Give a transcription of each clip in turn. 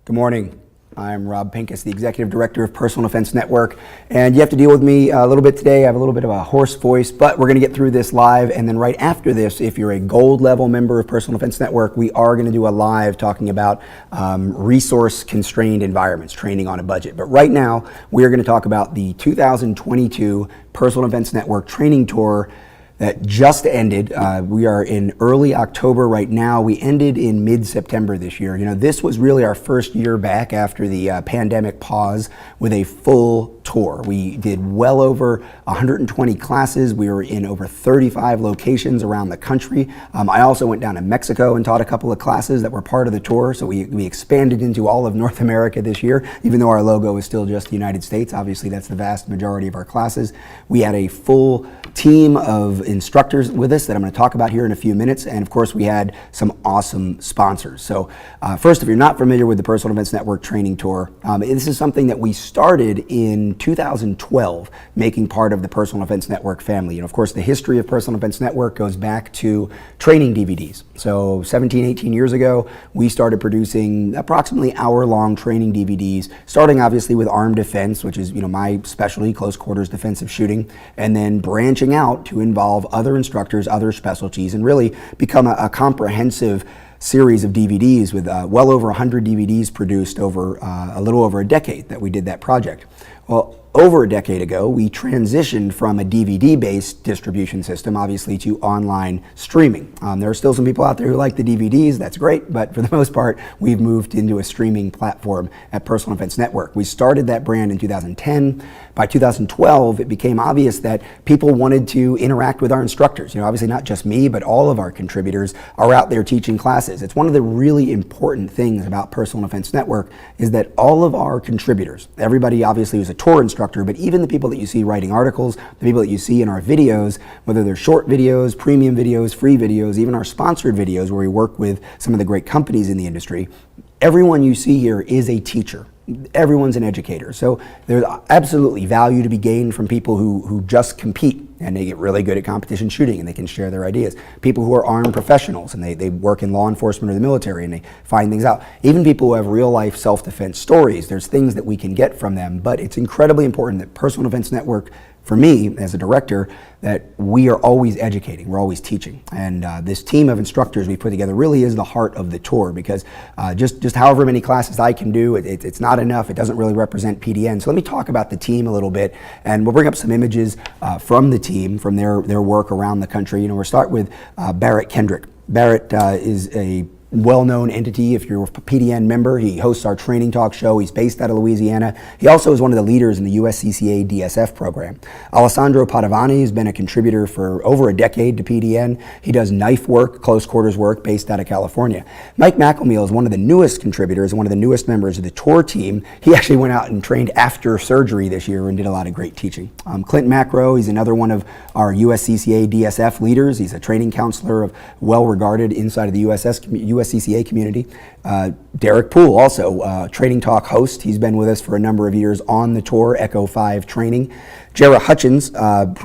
Good morning. I'm Rob Pincus, the Executive Director of Personal Defense Network, and you have to deal with me a little bit today. I have a little bit of a hoarse voice, but we're going to get through this live, and then right after this, if you're a gold level member of Personal Defense Network, we are going to do a live talking about resource-constrained environments, training on a budget. But right now, we are going to talk about the 2022 Personal Defense Network Training Tour that just ended. We are in early October right now. We ended in mid-September this year. You know, this was really our first year back after the pandemic pause with a full tour. We did well over 120 classes. We were in over 35 locations around the country. I also went down to Mexico and taught a couple of classes that were part of the tour. So we expanded into all of North America this year, even though our logo is still just the United States. Obviously, that's the vast majority of our classes. We had a full team of instructors with us that I'm going to talk about here in a few minutes, and of course we had some awesome sponsors. So first, if you're not familiar with the Personal Defense Network Training Tour, this is something that we started in 2012, making part of the Personal Defense Network family. And of course the history of Personal Defense Network goes back to training DVDs. So 17, 18 years ago, we started producing approximately hour-long training DVDs, starting obviously with armed defense, which is my specialty, close quarters defensive shooting, and then branching out to involve other instructors, other specialties, and really become a comprehensive series of DVDs with well over 100 DVDs produced over a little over a decade that we did that project. Well, over a decade ago, we transitioned from a DVD-based distribution system, obviously, to online streaming. There are still some people out there who like the DVDs, that's great, but for the most part, we've moved into a streaming platform at Personal Defense Network. We started that brand in 2010. By 2012, it became obvious that people wanted to interact with our instructors. Obviously not just me, but all of our contributors are out there teaching classes. It's one of the really important things about Personal Defense Network is that all of our contributors, everybody obviously who's a tour instructor, but even the people that you see writing articles, the people that you see in our videos, whether they're short videos, premium videos, free videos, even our sponsored videos where we work with some of the great companies in the industry, everyone you see here is a teacher. Everyone's an educator. So there's absolutely value to be gained from people who just compete and they get really good at competition shooting and they can share their ideas. People who are armed professionals and they work in law enforcement or the military and they find things out. Even people who have real life self-defense stories, there's things that we can get from them. But it's incredibly important that Personal Defense Network, for me as a director, that we are always educating, we're always teaching. And this team of instructors we put together really is the heart of the tour because just however many classes I can do, it's not enough, it doesn't really represent PDN. So let me talk about the team a little bit and we'll bring up some images from the team, from their work around the country. We'll start with Barrett Kendrick. Barrett is a well-known entity. If you're a PDN member, he hosts our training talk show. He's based out of Louisiana. He also is one of the leaders in the USCCA DSF program. Alessandro Padovani has been a contributor for over a decade to PDN. He does knife work, close quarters work, based out of California. Mike McElmeal is one of the newest contributors, one of the newest members of the tour team. He actually went out and trained after surgery this year and did a lot of great teaching. Clint Macro, he's another one of our USCCA DSF leaders. He's a training counselor of well-regarded inside of the USCCA community. Derek Poole, also training talk host. He's been with us for a number of years on the tour, Echo 5 training. Jara Hutchins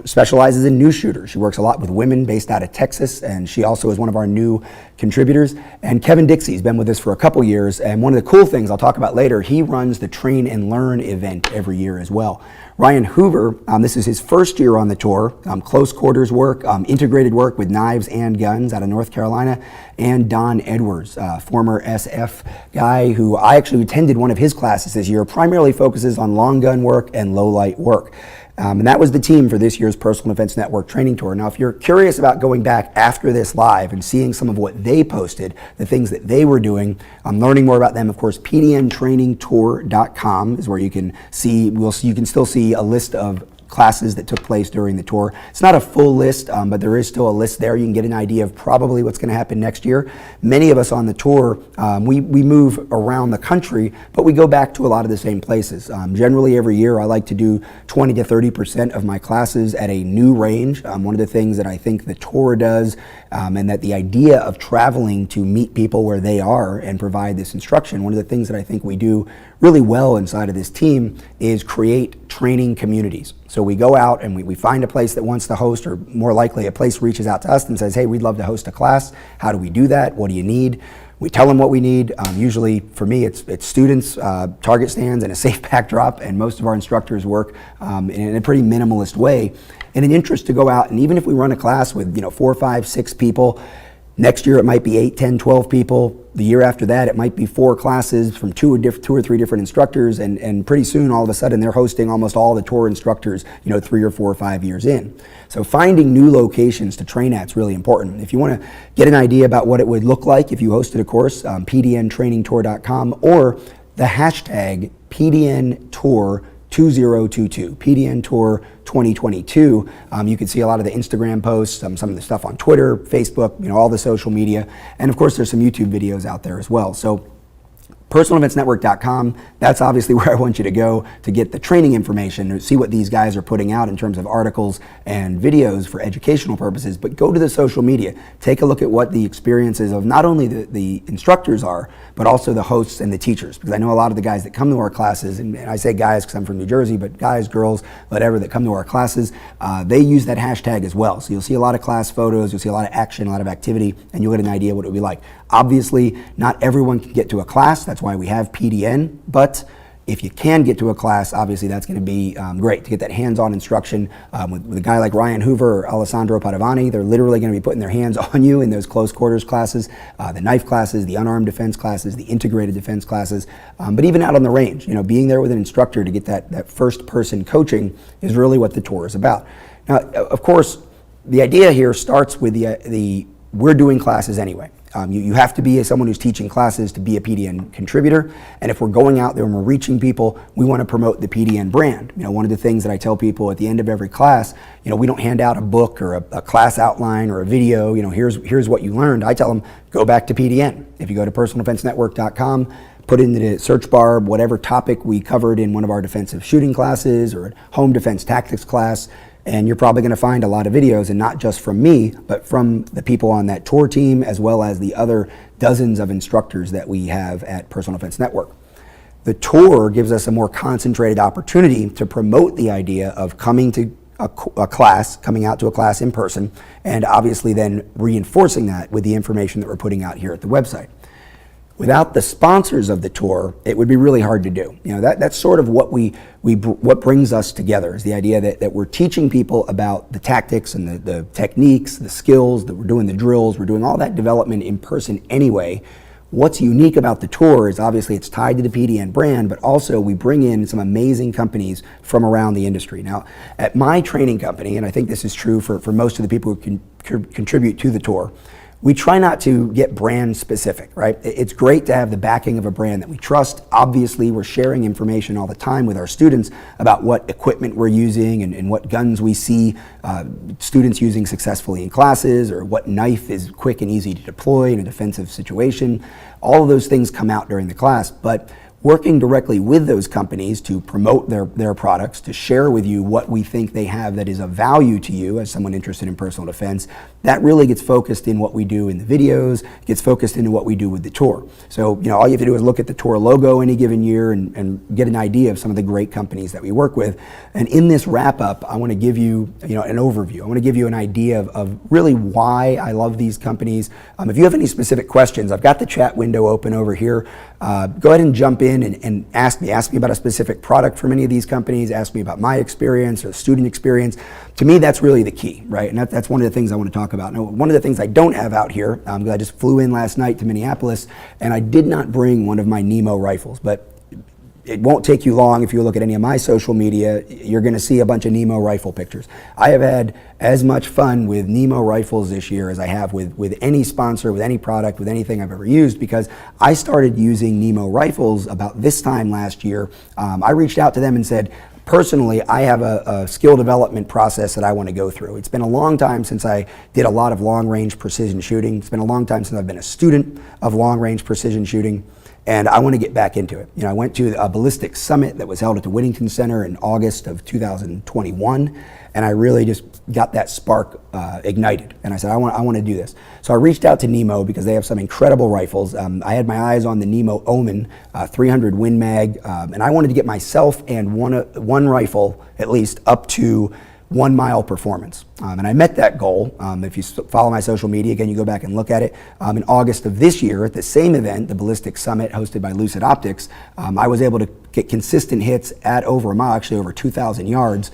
specializes in new shooters. She works a lot with women based out of Texas, and she also is one of our new contributors. And Kevin Dixie has been with us for a couple years, and one of the cool things I'll talk about later, he runs the Train and Learn event every year as well. Ryan Hoover, this is his first year on the tour, close quarters work, integrated work with knives and guns out of North Carolina, and Don Edwards, former SF guy who I actually attended one of his classes this year, primarily focuses on long gun work and low light work. And that was the team for this year's Personal Defense Network Training Tour. Now, if you're curious about going back after this live and seeing some of what they posted, the things that they were doing, learning more about them, of course, pdntrainingtour.com is where you can see, you can still see a list of classes that took place during the tour. It's not a full list, but there is still a list there. You can get an idea of probably what's going to happen next year. Many of us on the tour, we move around the country, but we go back to a lot of the same places. Generally every year I like to do 20 to 30% of my classes at a new range. One of the things that I think the tour does, and that the idea of traveling to meet people where they are and provide this instruction, one of the things that I think we do really well inside of this team is create training communities. So we go out and we find a place that wants to host, or more likely a place reaches out to us and says, hey, we'd love to host a class. How do we do that? What do you need? We tell them what we need. Usually for me, it's students, target stands, and a safe backdrop, and most of our instructors work in a pretty minimalist way. And an interest to go out, and even if we run a class with 4, 5, 6 people, next year it might be 8, 10, 12 people. The year after that, it might be 4 classes from 2 or 3 different instructors, and pretty soon, all of a sudden, they're hosting almost all the tour instructors, 3 or 4 or 5 years in. So finding new locations to train at is really important. If you want to get an idea about what it would look like if you hosted a course, pdntrainingtour.com, or the hashtag PDN Tour 2022, PDN Tour 2022. You can see a lot of the Instagram posts, some of the stuff on Twitter, Facebook, all the social media, and of course there's some YouTube videos out there as well. So personaleventsnetwork.com, that's obviously where I want you to go to get the training information, to see what these guys are putting out in terms of articles and videos for educational purposes. But go to the social media, take a look at what the experiences of not only the instructors are, but also the hosts and the teachers. Because I know a lot of the guys that come to our classes, and I say guys because I'm from New Jersey, but guys, girls, whatever, that come to our classes, they use that hashtag as well. So you'll see a lot of class photos, you'll see a lot of action, a lot of activity, and you'll get an idea what it would be like. Obviously, not everyone can get to a class. That's why we have PDN, but if you can get to a class, obviously that's going to be great to get that hands-on instruction with a guy like Ryan Hoover or Alessandro Padovani. They're literally going to be putting their hands on you in those close quarters classes, the knife classes, the unarmed defense classes, the integrated defense classes, but even out on the range, being there with an instructor to get that first-person coaching is really what the tour is about. Now, of course, the idea here starts with the we're doing classes anyway. You have to be someone who's teaching classes to be a PDN contributor, and if we're going out there and we're reaching people, we want to promote the PDN brand. One of the things that I tell people at the end of every class, we don't hand out a book or a class outline or a video, here's what you learned. I tell them, go back to PDN. If you go to personaldefensenetwork.com, put in the search bar whatever topic we covered in one of our defensive shooting classes or a home defense tactics class, and you're probably going to find a lot of videos, and not just from me, but from the people on that tour team, as well as the other dozens of instructors that we have at Personal Defense Network. The tour gives us a more concentrated opportunity to promote the idea of coming to a class, coming out to a class in person, and obviously then reinforcing that with the information that we're putting out here at the website. Without the sponsors of the tour, it would be really hard to do. That's sort of what what brings us together, is the idea that we're teaching people about the tactics and the techniques, the skills, that we're doing the drills, we're doing all that development in person anyway. What's unique about the tour is obviously it's tied to the PDN brand, but also we bring in some amazing companies from around the industry. Now, at my training company, and I think this is true for most of the people who can contribute to the tour, we try not to get brand specific, right? It's great to have the backing of a brand that we trust. Obviously, we're sharing information all the time with our students about what equipment we're using and what guns we see students using successfully in classes, or what knife is quick and easy to deploy in a defensive situation. All of those things come out during the class, but working directly with those companies to promote their products, to share with you what we think they have that is of value to you as someone interested in personal defense, that really gets focused in what we do in the videos, gets focused into what we do with the tour. So, all you have to do is look at the tour logo any given year and get an idea of some of the great companies that we work with. And in this wrap up, I want to give you, an overview. I want to give you an idea of really why I love these companies. If you have any specific questions, I've got the chat window open over here. Go ahead and jump in and ask me about a specific product from any of these companies, ask me about my experience or student experience. To me, that's really the key, right? And that's one of the things I want to talk about. Now, one of the things I don't have out here, because I just flew in last night to Minneapolis, and I did not bring one of my Nemo rifles, but it won't take you long. If you look at any of my social media, you're going to see a bunch of Nemo rifle pictures. I have had as much fun with Nemo rifles this year as I have with any sponsor, with any product, with anything I've ever used, because I started using Nemo rifles about this time last year. I reached out to them and said, personally, I have a skill development process that I want to go through. It's been a long time since I did a lot of long-range precision shooting. It's been a long time since I've been a student of long-range precision shooting. and I want to get back into it. I went to a ballistic summit that was held at the Whittington Center in August of 2021, and I really just got that spark ignited. And I said, I want to do this. So I reached out to Nemo because they have some incredible rifles. I had my eyes on the Nemo Omen 300 Win Mag, and I wanted to get myself and one rifle at least up to 1 mile performance. And I met that goal. If you follow my social media, again, you go back and look at it. In August of this year, at the same event, the Ballistic Summit hosted by Lucid Optics, I was able to get consistent hits at over a mile, actually over 2,000 yards,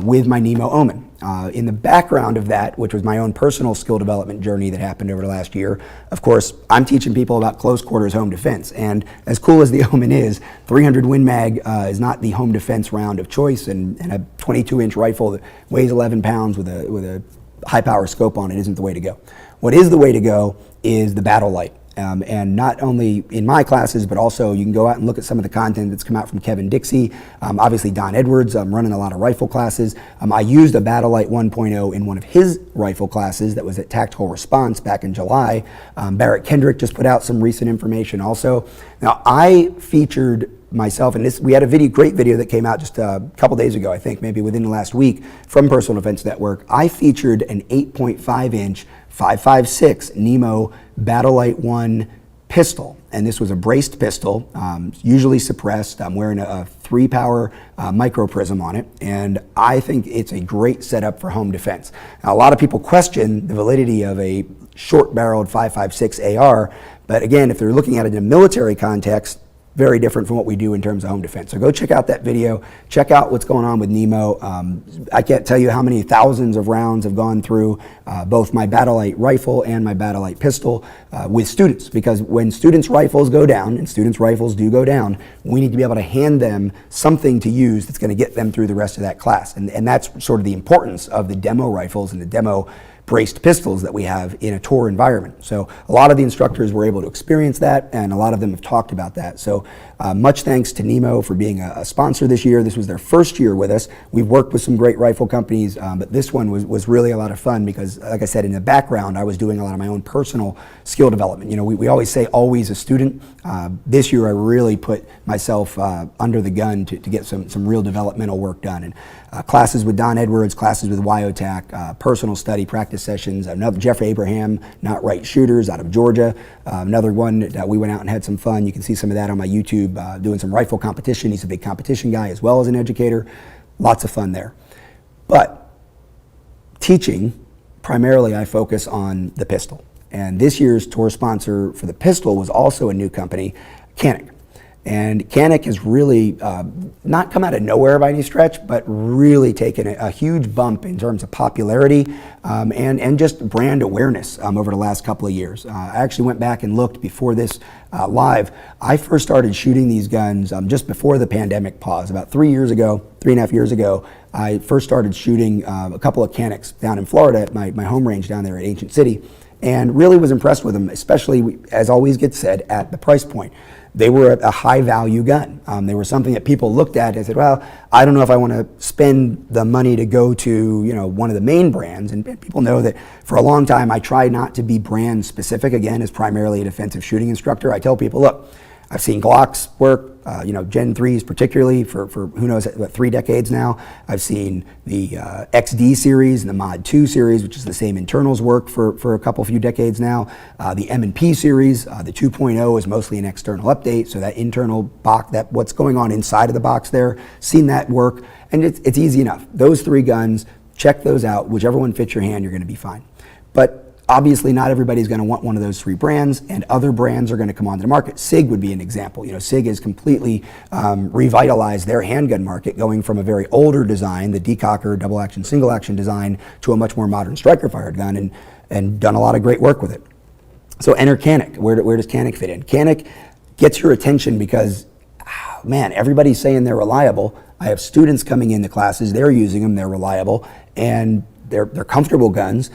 with my Nemo Omen. In the background of that, which was my own personal skill development journey that happened over the last year, of course, I'm teaching people about close quarters home defense. And as cool as the Omen is, 300 Win Mag is not the home defense round of choice, and a 22-inch rifle that weighs 11 pounds with a high-power scope on it isn't the way to go. What is the way to go is the battle light. And not only in my classes, but also you can go out and look at some of the content that's come out from Kevin Dixie, obviously Don Edwards. I'm running a lot of rifle classes. I used a Battle Light 1.0 in one of his rifle classes that was at Tactical Response back in July. Barrett Kendrick just put out some recent information also. Now, I featured myself, and we had a great video that came out just a couple days ago, I think, maybe within the last week, from Personal Defense Network. I featured an 8.5-inch 5.56 Nemo Battle Light 1 pistol, and this was a braced pistol, usually suppressed. I'm wearing a 3-power micro prism on it, and I think it's a great setup for home defense. Now, a lot of people question the validity of a short-barreled 5.56 AR, but again, if they're looking at it in a military context, very different from what we do in terms of home defense. So go check out that video, check out what's going on with Nemo. I can't tell you how many thousands of rounds have gone through both my Battle Light rifle and my Battle Light pistol with students, because when students' rifles go down, and students' rifles do go down, we need to be able to hand them something to use that's going to get them through the rest of that class. And that's sort of the importance of the demo rifles and the demo braced pistols that we have in a tour environment. So a lot of the instructors were able to experience that, and a lot of them have talked about that. So much thanks to Nemo for being a sponsor this year. This was their first year with us. We've worked with some great rifle companies, but this one was really a lot of fun because, like I said, in the background, I was doing a lot of my own personal skill development. We always say always a student. This year, I really put myself under the gun to get some real developmental work done. And classes with Don Edwards, classes with YOTAC, personal study, practice sessions. Another Jeff Abraham, Not Right Shooters out of Georgia. Another one that we went out and had some fun. You can see some of that on my YouTube, doing some rifle competition. He's a big competition guy as well as an educator. Lots of fun there. But teaching, primarily I focus on the pistol. And this year's tour sponsor for the pistol was also a new company, Canik. And Canik has really not come out of nowhere by any stretch, but really taken a huge bump in terms of popularity and just brand awareness over the last couple of years. I actually went back and looked before this live. I first started shooting these guns just before the pandemic pause, about 3.5 years ago. I first started shooting a couple of Caniks down in Florida at my home range down there at Ancient City, and really was impressed with them, especially, as always gets said, at the price point. They were a high value gun. They were something that people looked at and said, well, I don't know if I want to spend the money to go to one of the main brands. And people know that for a long time I try not to be brand specific, again, as primarily a defensive shooting instructor. I tell people, look, I've seen Glocks work, Gen 3s particularly for who knows, what, 3 decades now. I've seen the XD series and the Mod 2 series, which is the same internals, work for a few decades now. The M&P series, the 2.0 is mostly an external update, so that internal box, what's going on inside of the box there, seen that work, and it's easy enough. Those 3 guns, check those out. Whichever one fits your hand, you're going to be fine. But obviously, not everybody's going to want one of those 3 brands, and other brands are going to come onto the market. SIG would be an example. SIG has completely revitalized their handgun market, going from a very older design, the decocker, double action, single action design, to a much more modern striker fired gun, and done a lot of great work with it. So enter Canik. Where does Canik fit in? Canik gets your attention because, man, everybody's saying they're reliable. I have students coming into classes, they're using them, they're reliable, and they're comfortable guns,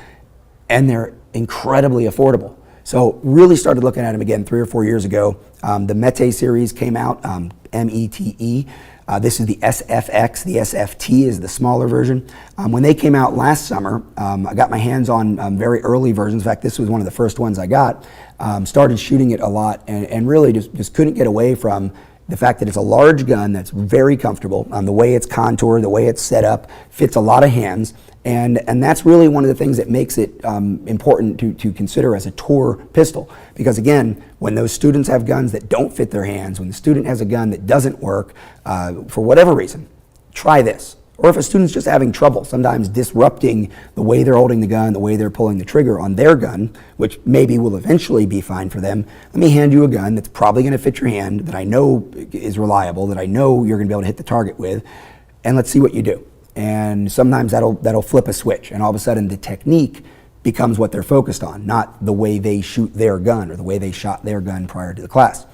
and they're incredibly affordable. So really started looking at them again 3 or 4 years ago. The Mete series came out, M-E-T-E. This is the SFX. The SFT is the smaller version. When they came out last summer, I got my hands on very early versions. In fact, this was one of the first ones I got. Started shooting it a lot and really just couldn't get away from the fact that it's a large gun that's very comfortable. The way it's contoured, the way it's set up, fits a lot of hands. And that's really one of the things that makes it important to consider as a tour pistol. Because again, when those students have guns that don't fit their hands, when the student has a gun that doesn't work, for whatever reason, try this. Or if a student's just having trouble, sometimes disrupting the way they're holding the gun, the way they're pulling the trigger on their gun, which maybe will eventually be fine for them, let me hand you a gun that's probably going to fit your hand, that I know is reliable, that I know you're going to be able to hit the target with, and let's see what you do. And sometimes that'll flip a switch, and all of a sudden the technique becomes what they're focused on, not the way they shoot their gun or the way they shot their gun prior to the class.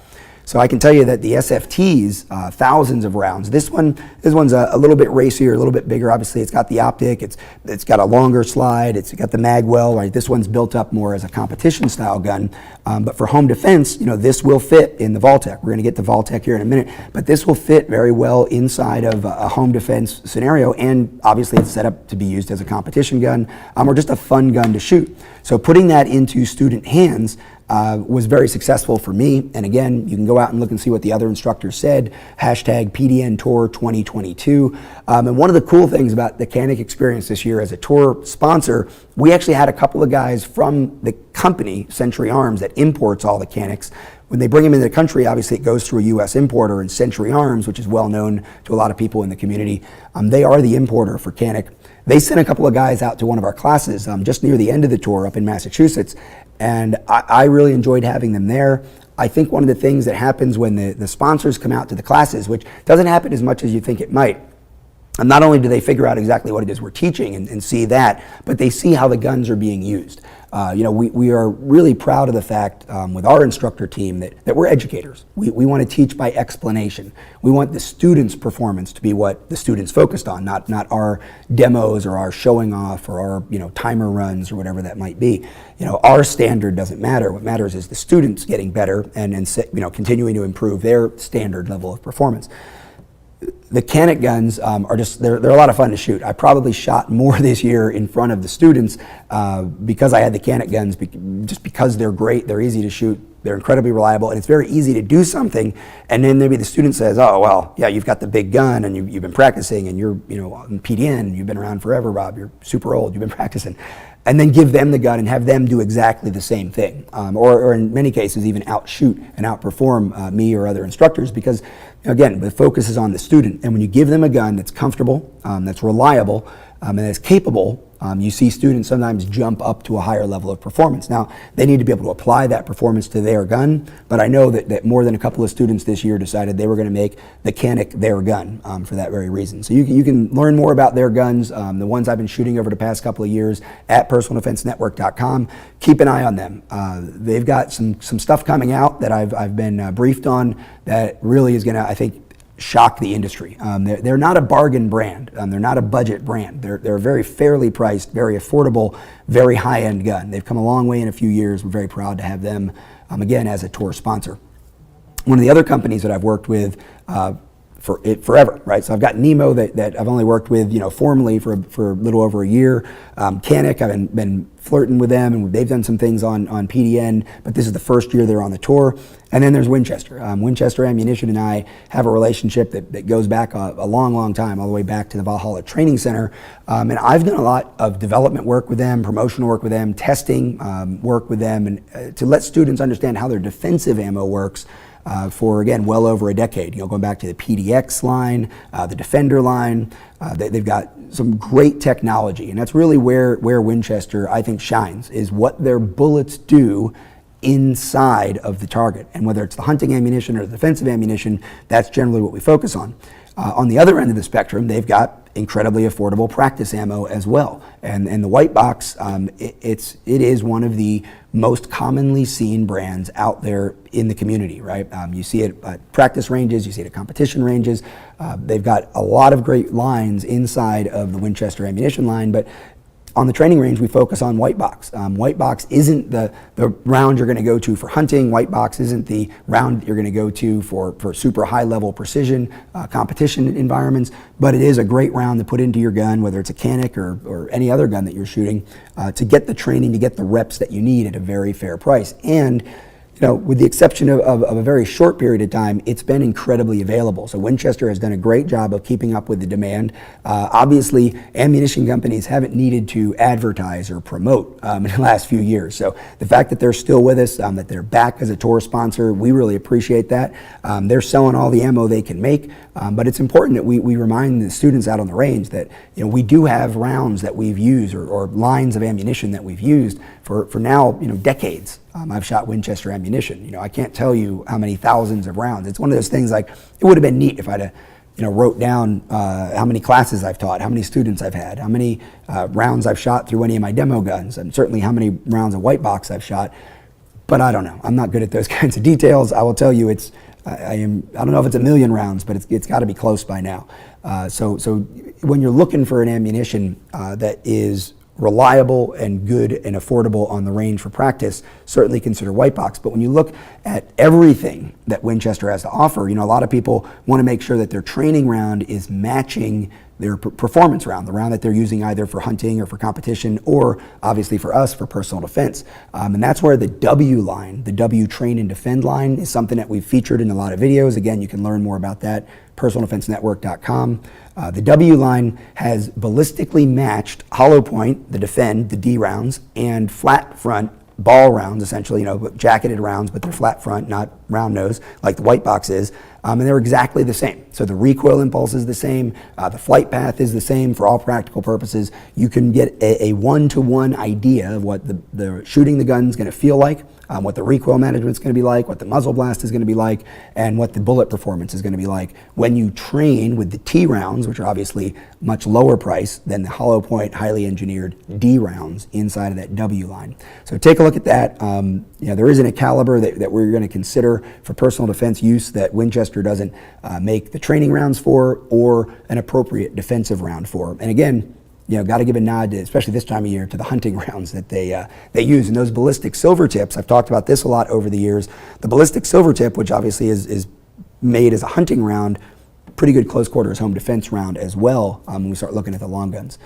So I can tell you that the SFTs, thousands of rounds. This one's a little bit racier, a little bit bigger. Obviously, it's got the optic. It's got a longer slide. It's got the mag well. Right. This one's built up more as a competition style gun. But for home defense, this will fit in the Vault-Tec. We're going to get to Vault-Tec here in a minute. But this will fit very well inside of a home defense scenario. And obviously, it's set up to be used as a competition gun or just a fun gun to shoot. So putting that into student hands was very successful for me. And again, you can go out and look and see what the other instructors said. Hashtag PDN Tour 2022. And one of the cool things about the Canik experience this year as a tour sponsor, we actually had a couple of guys from the company, Century Arms, that imports all the Caniks. When they bring them into the country, obviously it goes through a U.S. importer, and Century Arms, which is well known to a lot of people in the community, they are the importer for Canik. They sent a couple of guys out to one of our classes just near the end of the tour up in Massachusetts, and I really enjoyed having them there. I think one of the things that happens when the sponsors come out to the classes, which doesn't happen as much as you think it might, and not only do they figure out exactly what it is we're teaching and see that, but they see how the guns are being used. We are really proud of the fact with our instructor team that we're educators. We want to teach by explanation. We want the students' performance to be what the students focused on, not our demos or our showing off or our timer runs or whatever that might be. Our standard doesn't matter. What matters is the students getting better and continuing to improve their standard level of performance. The Canik guns they're a lot of fun to shoot. I probably shot more this year in front of the students because I had the Canik guns, just because they're great, they're easy to shoot, they're incredibly reliable, and it's very easy to do something, and then maybe the student says, oh, well, yeah, you've got the big gun, and you've been practicing, and you're in PDN, you've been around forever, Rob, you're super old, you've been practicing. And then give them the gun and have them do exactly the same thing, or in many cases even outshoot and outperform me or other instructors, because again, the focus is on the student. And when you give them a gun that's comfortable, that's reliable, and that's capable, you see students sometimes jump up to a higher level of performance. Now, they need to be able to apply that performance to their gun, but I know that more than a couple of students this year decided they were going to make the Canik their gun for that very reason. So you can learn more about their guns, the ones I've been shooting over the past couple of years at personaldefensenetwork.com. Keep an eye on them. They've got some stuff coming out that I've been briefed on that really is going to, I think, shock the industry. They're not a bargain brand. They're not a budget brand. They're a very fairly priced, very affordable, very high-end gun. They've come a long way in a few years. We're very proud to have them, again, as a tour sponsor. One of the other companies that I've worked with forever, right? So I've got Nemo that I've only worked with, formally for a little over a year. Canik, I've been flirting with them, and they've done some things on PDN, but this is the first year they're on the tour. And then there's Winchester. Winchester Ammunition and I have a relationship that goes back a long, long time, all the way back to the Valhalla Training Center. And I've done a lot of development work with them, promotional work with them, testing work with them, and to let students understand how their defensive ammo works. For, again, well over a decade, going back to the PDX line, the Defender line. They've got some great technology, and that's really where Winchester, I think, shines, is what their bullets do inside of the target. And whether it's the hunting ammunition or the defensive ammunition, that's generally what we focus on. On the other end of the spectrum, they've got incredibly affordable practice ammo as well. And the white box, it is one of the most commonly seen brands out there in the community, right? You see it at practice ranges, you see it at competition ranges. They've got a lot of great lines inside of the Winchester ammunition line, but on the training range, we focus on white box. White box isn't the round you're going to go to for hunting. White box isn't the round you're going to go to for super high level precision competition environments, but it is a great round to put into your gun, whether it's a Canik or any other gun that you're shooting, to get the training, to get the reps that you need at a very fair price. And with the exception of a very short period of time, it's been incredibly available. So Winchester has done a great job of keeping up with the demand. Obviously, ammunition companies haven't needed to advertise or promote in the last few years. So the fact that they're still with us, that they're back as a tour sponsor, we really appreciate that. They're selling all the ammo they can make, but it's important that we remind the students out on the range that we do have rounds that we've used or lines of ammunition that we've used for now decades. I've shot Winchester ammunition. I can't tell you how many thousands of rounds. It's one of those things like, it would have been neat if I'd wrote down how many classes I've taught, how many students I've had, how many rounds I've shot through any of my demo guns, and certainly how many rounds of white box I've shot. But I don't know. I'm not good at those kinds of details. I will tell you I don't know if it's 1 million rounds, but it's got to be close by now. So when you're looking for an ammunition that is reliable and good and affordable on the range for practice, certainly consider white box. But when you look at everything that Winchester has to offer, a lot of people want to make sure that their training round is matching their performance round, the round that they're using either for hunting or for competition, or obviously for us for personal defense. And that's where the W line, the W Train and Defend line, is something that we've featured in a lot of videos. Again, you can learn more about that, personaldefensenetwork.com. The W line has ballistically matched hollow point, the Defend, the D rounds, and flat front ball rounds, essentially, jacketed rounds, but they're flat front, not round nose, like the white box is, and they're exactly the same. So the recoil impulse is the same, the flight path is the same for all practical purposes. You can get a one-to-one idea of what the shooting the gun is going to feel like, what the recoil management is going to be like, what the muzzle blast is going to be like, and what the bullet performance is going to be like when you train with the T rounds, which are obviously much lower price than the hollow point, highly engineered D rounds inside of that W line. So take a look at that. There isn't a caliber that we're going to consider for personal defense use that Winchester doesn't make the training rounds for, or an appropriate defensive round for. And again, got to give a nod, to, especially this time of year, to the hunting rounds that they use. And those ballistic silver tips, I've talked about this a lot over the years. The ballistic silver tip, which obviously is made as a hunting round, pretty good close quarters home defense round as well when we start looking at the long guns.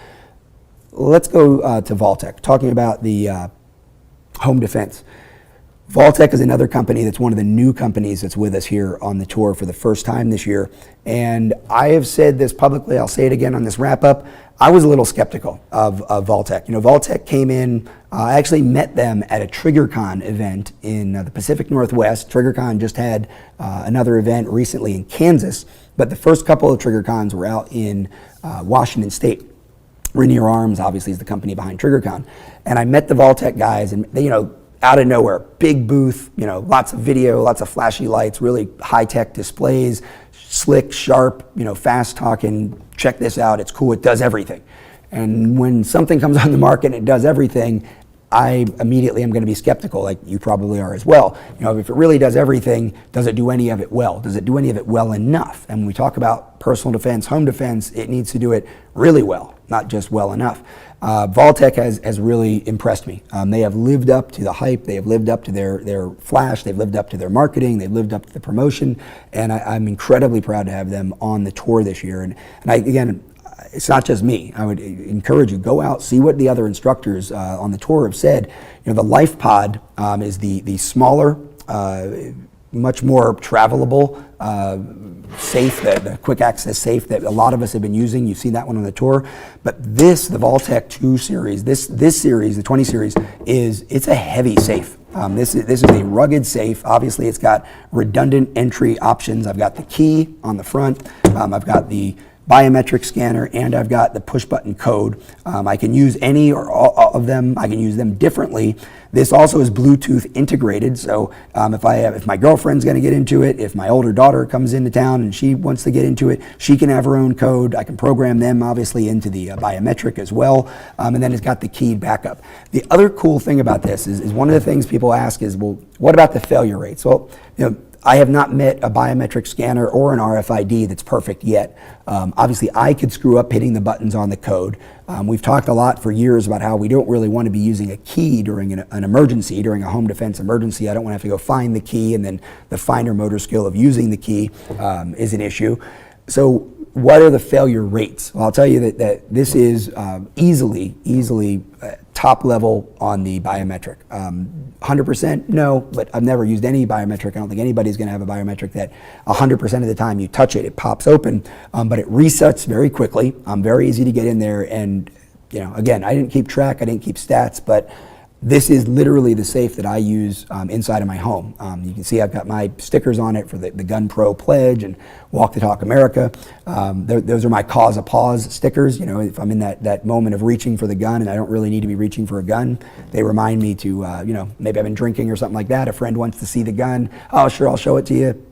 Let's go to Vault-Tec, talking about the home defense. Vault-Tec is another company that's one of the new companies that's with us here on the tour for the first time this year. And I have said this publicly, I'll say it again on this wrap up. I was a little skeptical of Vault-Tec. Vault-Tec came in, I actually met them at a TriggerCon event in the Pacific Northwest. TriggerCon just had another event recently in Kansas, but the first couple of TriggerCons were out in Washington State. Rainier Arms, obviously, is the company behind TriggerCon. And I met the Vault-Tec guys, and they, out of nowhere, big booth, lots of video, lots of flashy lights, really high-tech displays, slick, sharp, fast talking, check this out, it's cool, it does everything. And when something comes on the market and it does everything, I immediately am going to be skeptical, like you probably are as well. If it really does everything, does it do any of it well? Does it do any of it well enough? And when we talk about personal defense, home defense, it needs to do it really well, not just well enough. Vault-Tec has really impressed me. They have lived up to the hype, they have lived up to their flash, they've lived up to their marketing, they've lived up to the promotion, and I'm incredibly proud to have them on the tour this year. And again, it's not just me. I would encourage you, go out, see what the other instructors on the tour have said. The Life Pod is the smaller, much more travelable, safe, the quick access safe that a lot of us have been using. You've seen that one on the tour. But the Vault-Tec 2 series, this series, the 20 series, it's a heavy safe. This is a rugged safe. Obviously, it's got redundant entry options. I've got the key on the front. I've got the biometric scanner, and I've got the push button code. I can use any or all of them. I can use them differently. This also is Bluetooth integrated, so if my girlfriend's going to get into it, if my older daughter comes into town and she wants to get into it, she can have her own code. I can program them obviously into the biometric as well, and then it's got the keyed backup. The other cool thing about this is one of the things people ask is, well, what about the failure rates? Well, I have not met a biometric scanner or an RFID that's perfect yet. Obviously, I could screw up hitting the buttons on the code. We've talked a lot for years about how we don't really want to be using a key during an emergency, during a home defense emergency. I don't want to have to go find the key, and then the finer motor skill of using the key is an issue. So what are the failure rates? Well, I'll tell you that this is easily top level on the biometric. 100%, no, but I've never used any biometric. I don't think anybody's going to have a biometric that 100% of the time you touch it, it pops open, but it resets very quickly. Very easy to get in there, and again, I didn't keep track, I didn't keep stats, but this is literally the safe that I use inside of my home. You can see I've got my stickers on it for the Gun Pro Pledge and Walk the Talk America. Those are my Cause a Pause stickers. If I'm in that moment of reaching for the gun and I don't really need to be reaching for a gun, they remind me to, maybe I've been drinking or something like that. A friend wants to see the gun. Oh, sure, I'll show it to you.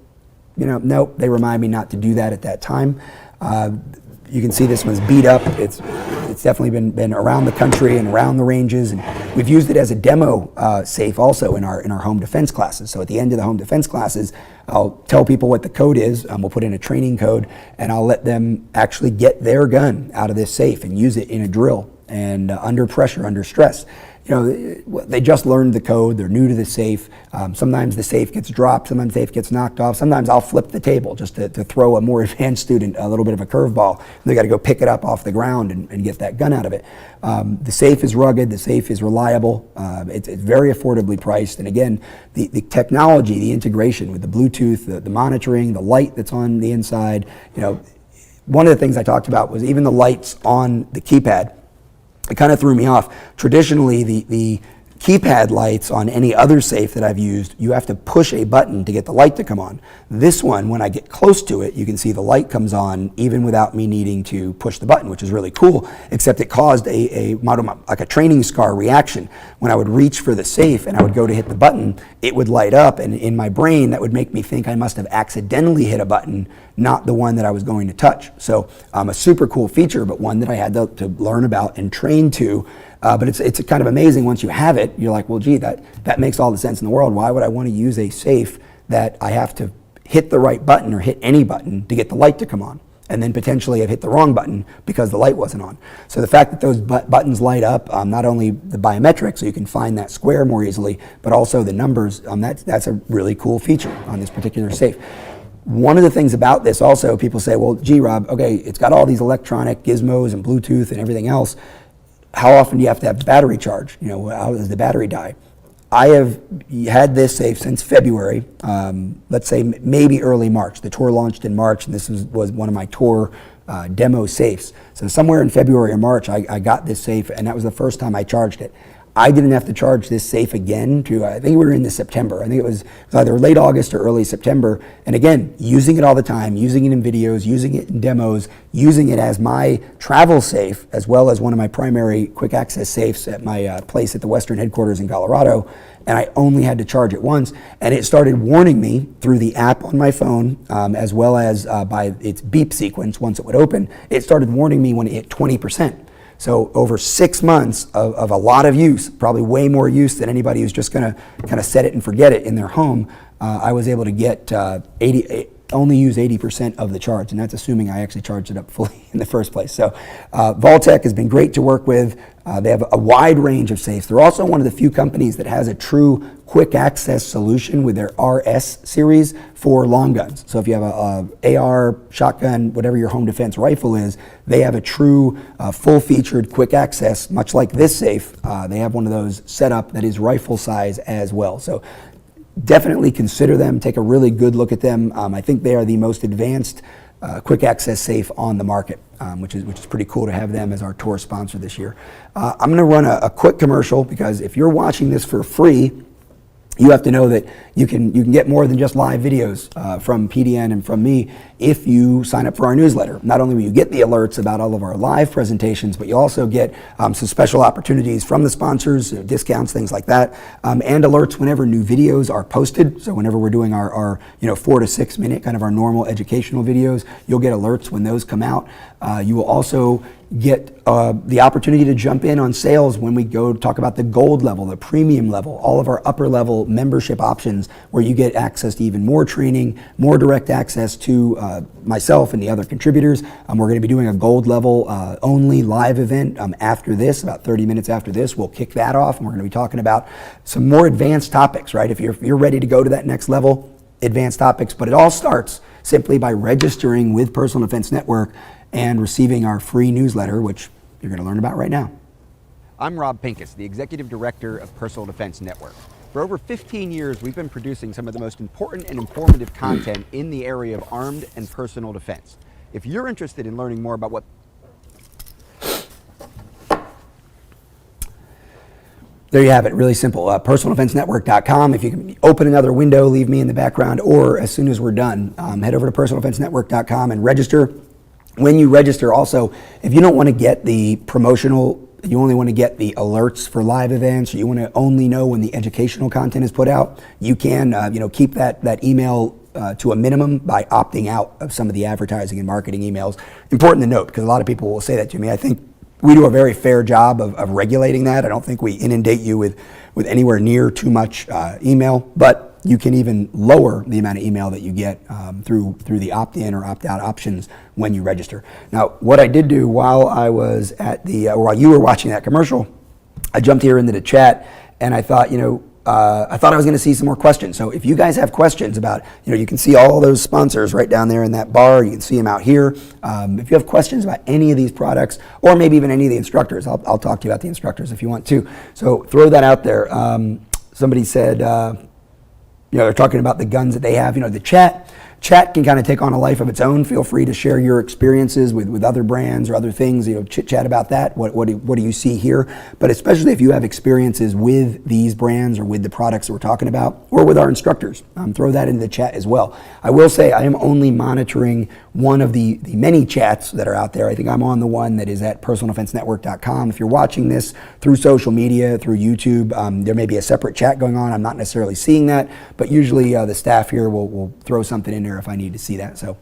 Nope, they remind me not to do that at that time. You can see this one's beat up. It's definitely been around the country and around the ranges, and we've used it as a demo safe also in our home defense classes. So at the end of the home defense classes, I'll tell people what the code is. We'll put in a training code, and I'll let them actually get their gun out of this safe and use it in a drill and under pressure, under stress. They just learned the code, they're new to the safe. Sometimes the safe gets dropped, sometimes the safe gets knocked off. Sometimes I'll flip the table just to throw a more advanced student a little bit of a curveball. They got to go pick it up off the ground and get that gun out of it. The safe is rugged, the safe is reliable, it's very affordably priced. And again, the technology, the integration with the Bluetooth, the monitoring, the light that's on the inside. One of the things I talked about was even the lights on the keypad. It kind of threw me off. Traditionally, the keypad lights on any other safe that I've used, you have to push a button to get the light to come on. This one, when I get close to it, you can see the light comes on even without me needing to push the button, which is really cool, except it caused like a training scar reaction. When I would reach for the safe and I would go to hit the button, it would light up, and in my brain, that would make me think I must have accidentally hit a button, not the one that I was going to touch. So a super cool feature, but one that I had to learn about and train to. But it's kind of amazing once you have it. You're like, well, gee, that makes all the sense in the world. Why would I want to use a safe that I have to hit the right button or hit any button to get the light to come on? And then potentially I've hit the wrong button because the light wasn't on. So the fact that those buttons light up, not only the biometric, so you can find that square more easily, but also the numbers, that's a really cool feature on this particular safe. One of the things about this also, people say, well, gee, Rob, okay, it's got all these electronic gizmos and Bluetooth and everything else. How often do you have to have the battery charge? How does the battery die? I have had this safe since February, let's say maybe early March. The tour launched in March, and this was one of my tour demo safes. So somewhere in February or March, I got this safe, and that was the first time I charged it. I didn't have to charge this safe again I think we were in September. I think it was either late August or early September. And again, using it all the time, using it in videos, using it in demos, using it as my travel safe, as well as one of my primary quick access safes at my place at the Western headquarters in Colorado. And I only had to charge it once. And it started warning me through the app on my phone, as well as by its beep sequence once it would open. It started warning me when it hit 20%. So over 6 months of a lot of use, probably way more use than anybody who's just going to kind of set it and forget it in their home, I was able to get only use 80% of the charge, and that's assuming I actually charged it up fully in the first place. So Vault-Tec has been great to work with. They have a wide range of safes. They're also one of the few companies that has a true quick access solution with their RS series for long guns. So if you have a AR, shotgun, whatever your home defense rifle is, they have a true full-featured quick access, much like this safe. They have one of those set up that is rifle size as well. So definitely consider them, take a really good look at them. I think they are the most advanced quick access safe on the market, which is pretty cool to have them as our tour sponsor this year. I'm going to run a quick commercial, because if you're watching this for free, you have to know that you can get more than just live videos from PDN and from me if you sign up for our newsletter. Not only will you get the alerts about all of our live presentations, but you also get some special opportunities from the sponsors, discounts, things like that, and alerts whenever new videos are posted. So whenever we're doing our 4 to 6 minute kind of our normal educational videos, you'll get alerts when those come out. You will also get the opportunity to jump in on sales when we go talk about the gold level, the premium level, all of our upper level membership options where you get access to even more training, more direct access to myself and the other contributors. We're going to be doing a gold level only live event after this, about 30 minutes after this. We'll kick that off, and we're going to be talking about some more advanced topics, right? If you're ready to go to that next level, advanced topics, but it all starts simply by registering with Personal Defense Network and receiving our free newsletter, which you're going to learn about right now. I'm Rob Pincus, the Executive Director of Personal Defense Network. For over 15 years, we've been producing some of the most important and informative content in the area of armed and personal defense. If you're interested in learning more about what There you have it, really simple. PersonalDefenseNetwork.com. If you can open another window, leave me in the background, or as soon as we're done, head over to PersonalDefenseNetwork.com and register. When you register also, if you don't want to get the promotional, you only want to get the alerts for live events, or you want to only know when the educational content is put out, you can keep that email to a minimum by opting out of some of the advertising and marketing emails. Important to note, because a lot of people will say that to me. I think we do a very fair job of regulating that. I don't think we inundate you with anywhere near too much email, but you can even lower the amount of email that you get through the opt-in or opt-out options when you register. Now, what I did do while I was at while you were watching that commercial, I jumped here into the chat and I thought, I was going to see some more questions. So if you guys have questions about, you can see all those sponsors right down there in that bar. You can see them out here. If you have questions about any of these products, or maybe even any of the instructors, I'll talk to you about the instructors if you want to. So throw that out there. Somebody said, they're talking about the guns that they have. The chat can kind of take on a life of its own. Feel free to share your experiences with other brands or other things, chit chat about that. What do you see here? But especially if you have experiences with these brands or with the products that we're talking about, or with our instructors, throw that into the chat as well. I will say I am only monitoring one of the many chats that are out there. I think I'm on the one that is at PersonalDefenseNetwork.com. If you're watching this through social media, through YouTube, there may be a separate chat going on. I'm not necessarily seeing that, but usually the staff here will throw something in there if I need to see that. So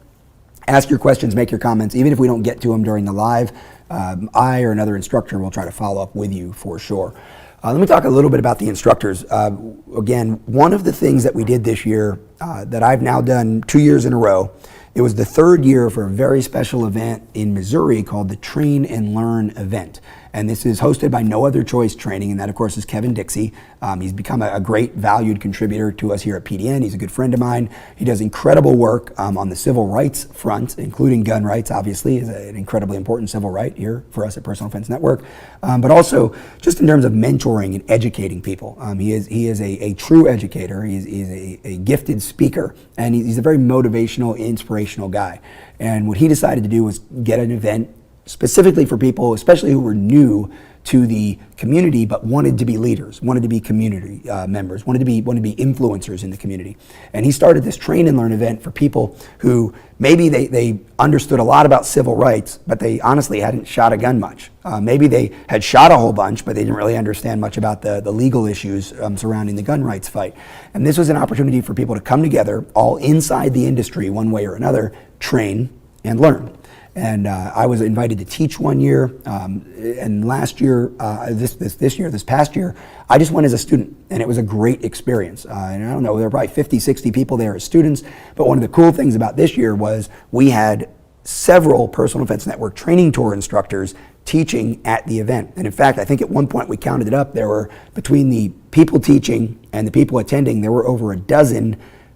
ask your questions, make your comments. Even if we don't get to them during the live, I or another instructor will try to follow up with you for sure. Let me talk a little bit about the instructors. Again, one of the things that we did this year that I've now done 2 years in a row, it was the third year for a very special event in Missouri called the Train and Learn event. And this is hosted by No Other Choice Training, and that, of course, is Kevin Dixie. He's become a great valued contributor to us here at PDN. He's a good friend of mine. He does incredible work on the civil rights front, including gun rights, obviously, is an incredibly important civil right here for us at Personal Defense Network. But also, just in terms of mentoring and educating people. He is a true educator. He's a gifted speaker, and he's a very motivational, inspirational guy. And what he decided to do was get an event specifically for people, especially who were new to the community, but wanted to be leaders, wanted to be community members, wanted to be influencers in the community. And he started this Train and Learn event for people who maybe they understood a lot about civil rights, but they honestly hadn't shot a gun much. Maybe they had shot a whole bunch, but they didn't really understand much about the legal issues surrounding the gun rights fight. And this was an opportunity for people to come together, all inside the industry, one way or another, train and learn. And I was invited to teach one year, and last year, this past year, I just went as a student, and it was a great experience. And I don't know, there were probably 50, 60 people there as students, but one of the cool things about this year was we had several Personal Defense Network training tour instructors teaching at the event. And in fact, I think at one point we counted it up, there were, between the people teaching and the people attending, there were over a dozen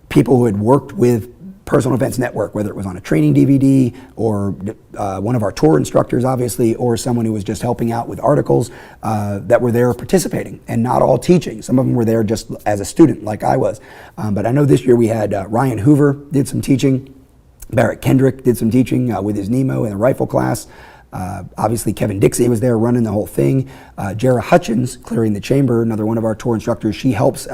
people who had worked with Personal Defense Network, whether it was on a training DVD or one of our tour instructors, obviously, or someone who was just helping out with articles that were there participating, and not all teaching. Some of them were there just as a student, like I was. But I know this year we had Ryan Hoover did some teaching, Barrett Kendrick did some teaching with his Nemo in the rifle class. Obviously, Kevin Dixie was there running the whole thing. Jara Hutchins, clearing the chamber, another one of our tour instructors, she helps.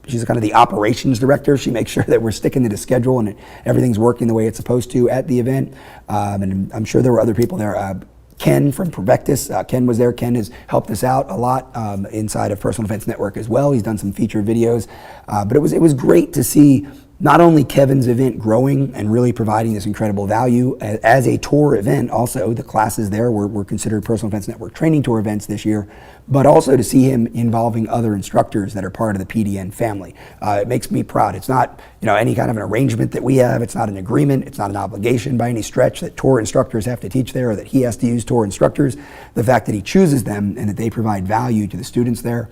She's kind of the operations director. She makes sure that we're sticking to the schedule and everything's working the way it's supposed to at the event. And I'm sure there were other people there. Ken from Vertx, Ken was there. Ken has helped us out a lot inside of Personal Defense Network as well. He's done some featured videos. But it was great to see not only Kevin's event growing and really providing this incredible value as a tour event, also the classes there were considered Personal Defense Network training tour events this year, but also to see him involving other instructors that are part of the PDN family. It makes me proud. It's not any kind of an arrangement that we have. It's not an agreement. It's not an obligation by any stretch that tour instructors have to teach there or that he has to use tour instructors. The fact that he chooses them and that they provide value to the students there,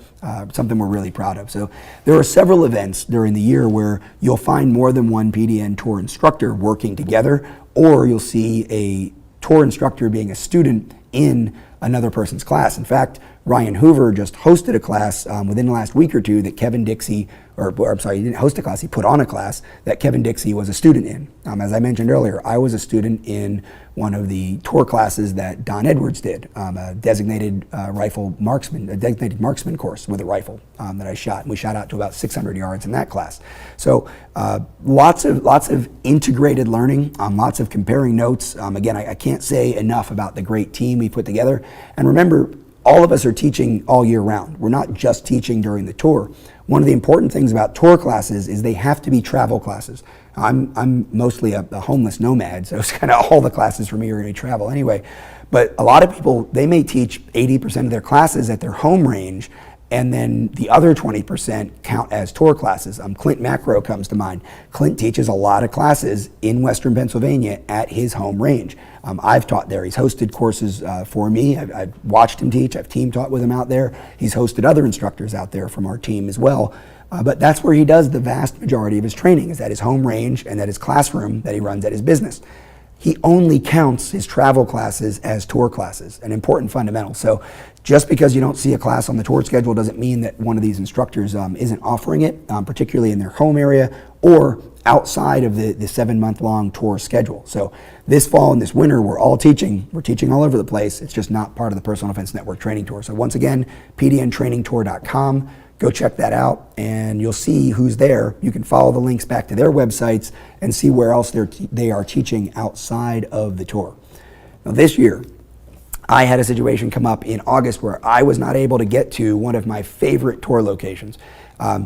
something we're really proud of. So there are several events during the year where you'll find more than one PDN tour instructor working together, or you'll see a tour instructor being a student in another person's class. In fact, Ryan Hoover just hosted a class within the last week or two that Kevin Dixie, or I'm sorry, he didn't host a class, he put on a class that Kevin Dixie was a student in. As I mentioned earlier, I was a student in one of the tour classes that Don Edwards did, a designated designated marksman course with a rifle that I shot. And we shot out to about 600 yards in that class. So lots of integrated learning, lots of comparing notes. Again, I can't say enough about the great team we put together. And remember, all of us are teaching all year round. We're not just teaching during the tour. One of the important things about tour classes is they have to be travel classes. I'm mostly a homeless nomad, so it's kind of all the classes for me are going to be travel anyway. But a lot of people, they may teach 80% of their classes at their home range, and then the other 20% count as tour classes. Clint Macro comes to mind. Clint teaches a lot of classes in Western Pennsylvania at his home range. I've taught there. He's hosted courses for me. I've watched him teach. I've team taught with him out there. He's hosted other instructors out there from our team as well. But that's where he does the vast majority of his training, is at his home range and at his classroom that he runs at his business. He only counts his travel classes as tour classes, an important fundamental. So just because you don't see a class on the tour schedule doesn't mean that one of these instructors isn't offering it, particularly in their home area or outside of the 7-month-long tour schedule. So this fall and this winter, we're teaching all over the place. It's just not part of the Personal Defense Network training tour. So once again, pdntrainingtour.com. Go check that out and you'll see who's there. You can follow the links back to their websites and see where else they are teaching outside of the tour. Now this year, I had a situation come up in August where I was not able to get to one of my favorite tour locations.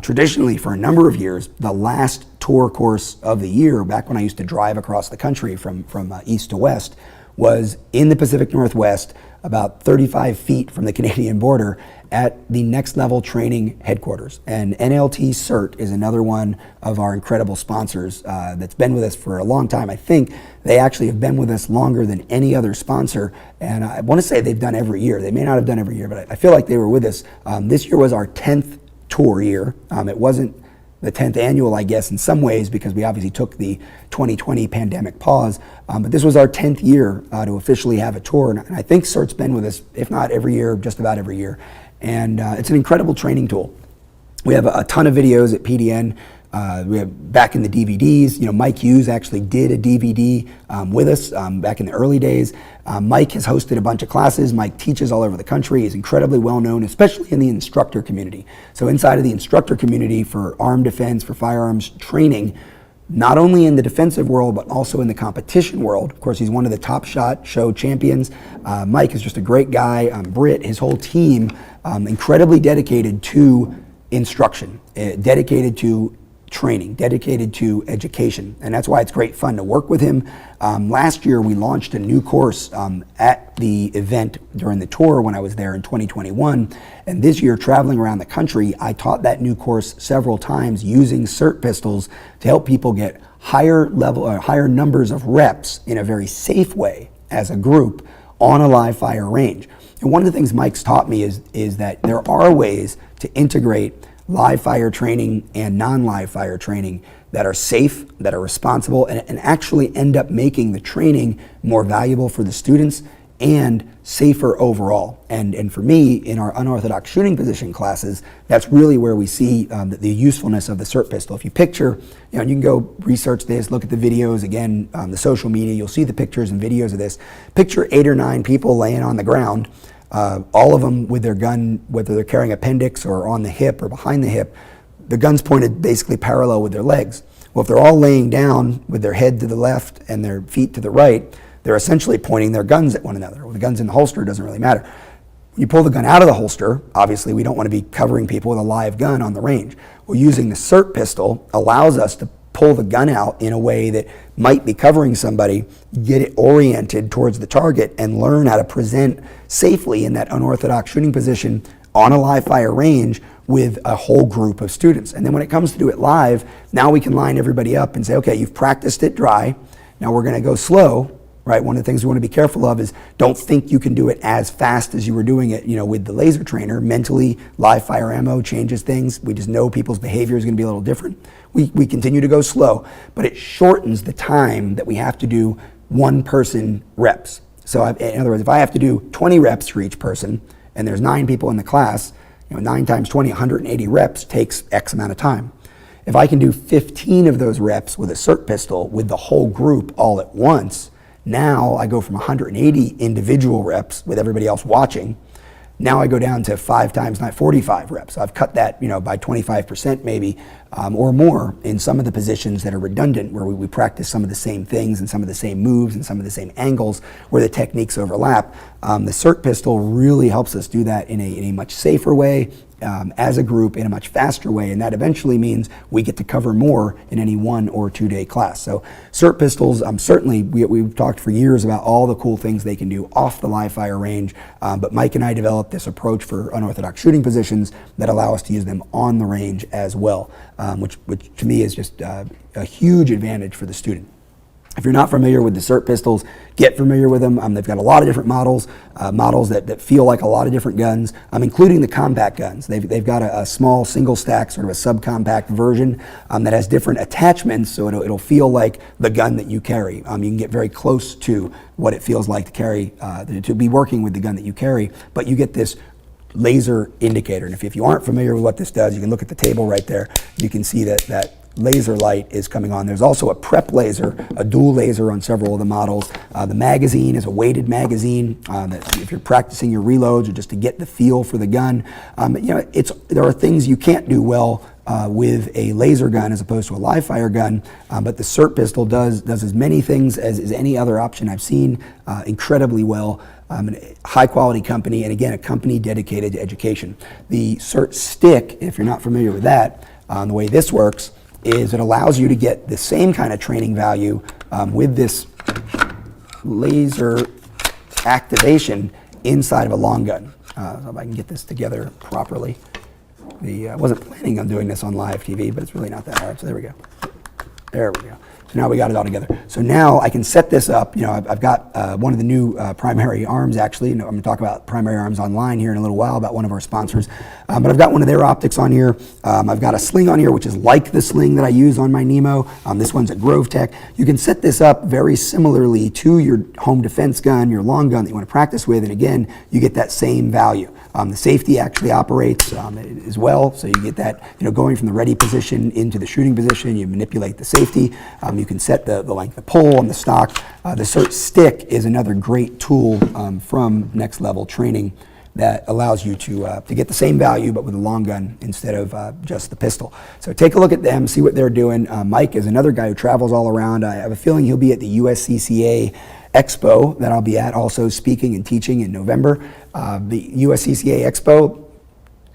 Traditionally, for a number of years, the last tour course of the year, back when I used to drive across the country from east to west, was in the Pacific Northwest, about 35 feet from the Canadian border, at the Next Level Training headquarters. And NLT CERT is another one of our incredible sponsors that's been with us for a long time. I think they actually have been with us longer than any other sponsor, and I want to say they've done every year. They may not have done every year, but I feel like they were with us. This year was our 10th tour year. It wasn't the 10th annual, I guess, in some ways, because we obviously took the 2020 pandemic pause. But this was our 10th year to officially have a tour. And I think CERT's been with us, if not every year, just about every year. And it's an incredible training tool. We have a ton of videos at PDN. We have back in the DVDs, Mike Hughes actually did a DVD with us back in the early days. Mike has hosted a bunch of classes. Mike teaches all over the country. He's incredibly well known, especially in the instructor community. So inside of the instructor community for armed defense, for firearms training, not only in the defensive world, but also in the competition world. Of course, he's one of the Top Shot show champions. Mike is just a great guy. Britt, his whole team, incredibly dedicated to instruction, dedicated to training, dedicated to education, and that's why it's great fun to work with him. Last year we launched a new course at the event during the tour when I was there in 2021, and this year traveling around the country I taught that new course several times using CERT pistols to help people get higher numbers of reps in a very safe way as a group on a live fire range. And one of the things Mike's taught me is that there are ways to integrate live fire training and non-live fire training that are safe, that are responsible, and actually end up making the training more valuable for the students and safer overall. And for me, in our unorthodox shooting position classes, that's really where we see the usefulness of the CERT pistol. If you picture, you can go research this, look at the videos, again, the social media, you'll see the pictures and videos of this. Picture 8 or 9 people laying on the ground, all of them with their gun, whether they're carrying appendix or on the hip or behind the hip, the gun's pointed basically parallel with their legs. Well, if they're all laying down with their head to the left and their feet to the right, they're essentially pointing their guns at one another. Well, the gun's in the holster, doesn't really matter. When you pull the gun out of the holster, obviously we don't want to be covering people with a live gun on the range. Well, using the CERT pistol allows us to pull the gun out in a way that might be covering somebody, get it oriented towards the target, and learn how to present safely in that unorthodox shooting position on a live fire range with a whole group of students. And then when it comes to do it live, now we can line everybody up and say, okay, you've practiced it dry, now we're going to go slow. Right, one of the things we want to be careful of is don't think you can do it as fast as you were doing it, with the laser trainer. Mentally, live fire ammo changes things. We just know people's behavior is going to be a little different. We continue to go slow, but it shortens the time that we have to do one person reps. So in other words, if I have to do 20 reps for each person and there's 9 people in the class, 9 times 20, 180 reps takes X amount of time. If I can do 15 of those reps with a SIRT pistol with the whole group all at once, now I go from 180 individual reps with everybody else watching. Now I go down to 5 times 9, 45 reps. So I've cut that, by 25% maybe, or more in some of the positions that are redundant, where we practice some of the same things and some of the same moves and some of the same angles where the techniques overlap. The SIRT pistol really helps us do that in a much safer way, as a group, in a much faster way, and that eventually means we get to cover more in any 1 or 2 day class. So SIRT pistols, certainly we've talked for years about all the cool things they can do off the live fire range, but Mike and I developed this approach for unorthodox shooting positions that allow us to use them on the range as well, which to me is just a huge advantage for the student. If you're not familiar with the SIRT pistols, get familiar with them. They've got a lot of different models that feel like a lot of different guns, including the compact guns. They've got a small single stack, sort of a subcompact version that has different attachments, so it'll feel like the gun that you carry. You can get very close to what it feels like to carry, to be working with the gun that you carry, but you get this laser indicator. And if you aren't familiar with what this does, you can look at the table right there. You can see that laser light is coming on. There's also a prep laser, a dual laser on several of the models. The magazine is a weighted magazine that if you're practicing your reloads or just to get the feel for the gun. There are things you can't do well with a laser gun as opposed to a live fire gun, but the SIRT pistol does as many things as any other option I've seen incredibly well. A high quality company, and again, a company dedicated to education. The SIRT stick, if you're not familiar with that, the way this works is it allows you to get the same kind of training value with this laser activation inside of a long gun. So if I can get this together properly. I wasn't planning on doing this on live TV, but it's really not that hard. So there we go. There we go. So now we got it all together. So now I can set this up. I've got one of the new primary arms, actually. I'm going to talk about primary arms online here in a little while about one of our sponsors. But I've got one of their optics on here. I've got a sling on here, which is like the sling that I use on my Nemo. This one's a Vault-Tec. You can set this up very similarly to your home defense gun, your long gun that you want to practice with. And again, you get that same value. The safety actually operates as well. So you get that, going from the ready position into the shooting position. You manipulate the safety. You can set the length of pull on the stock. The SIRT stick is another great tool from Next Level Training that allows you to get the same value but with a long gun instead of just the pistol. So take a look at them, see what they're doing. Mike is another guy who travels all around. I have a feeling he'll be at the USCCA Expo that I'll be at, also speaking and teaching in November. The USCCA Expo,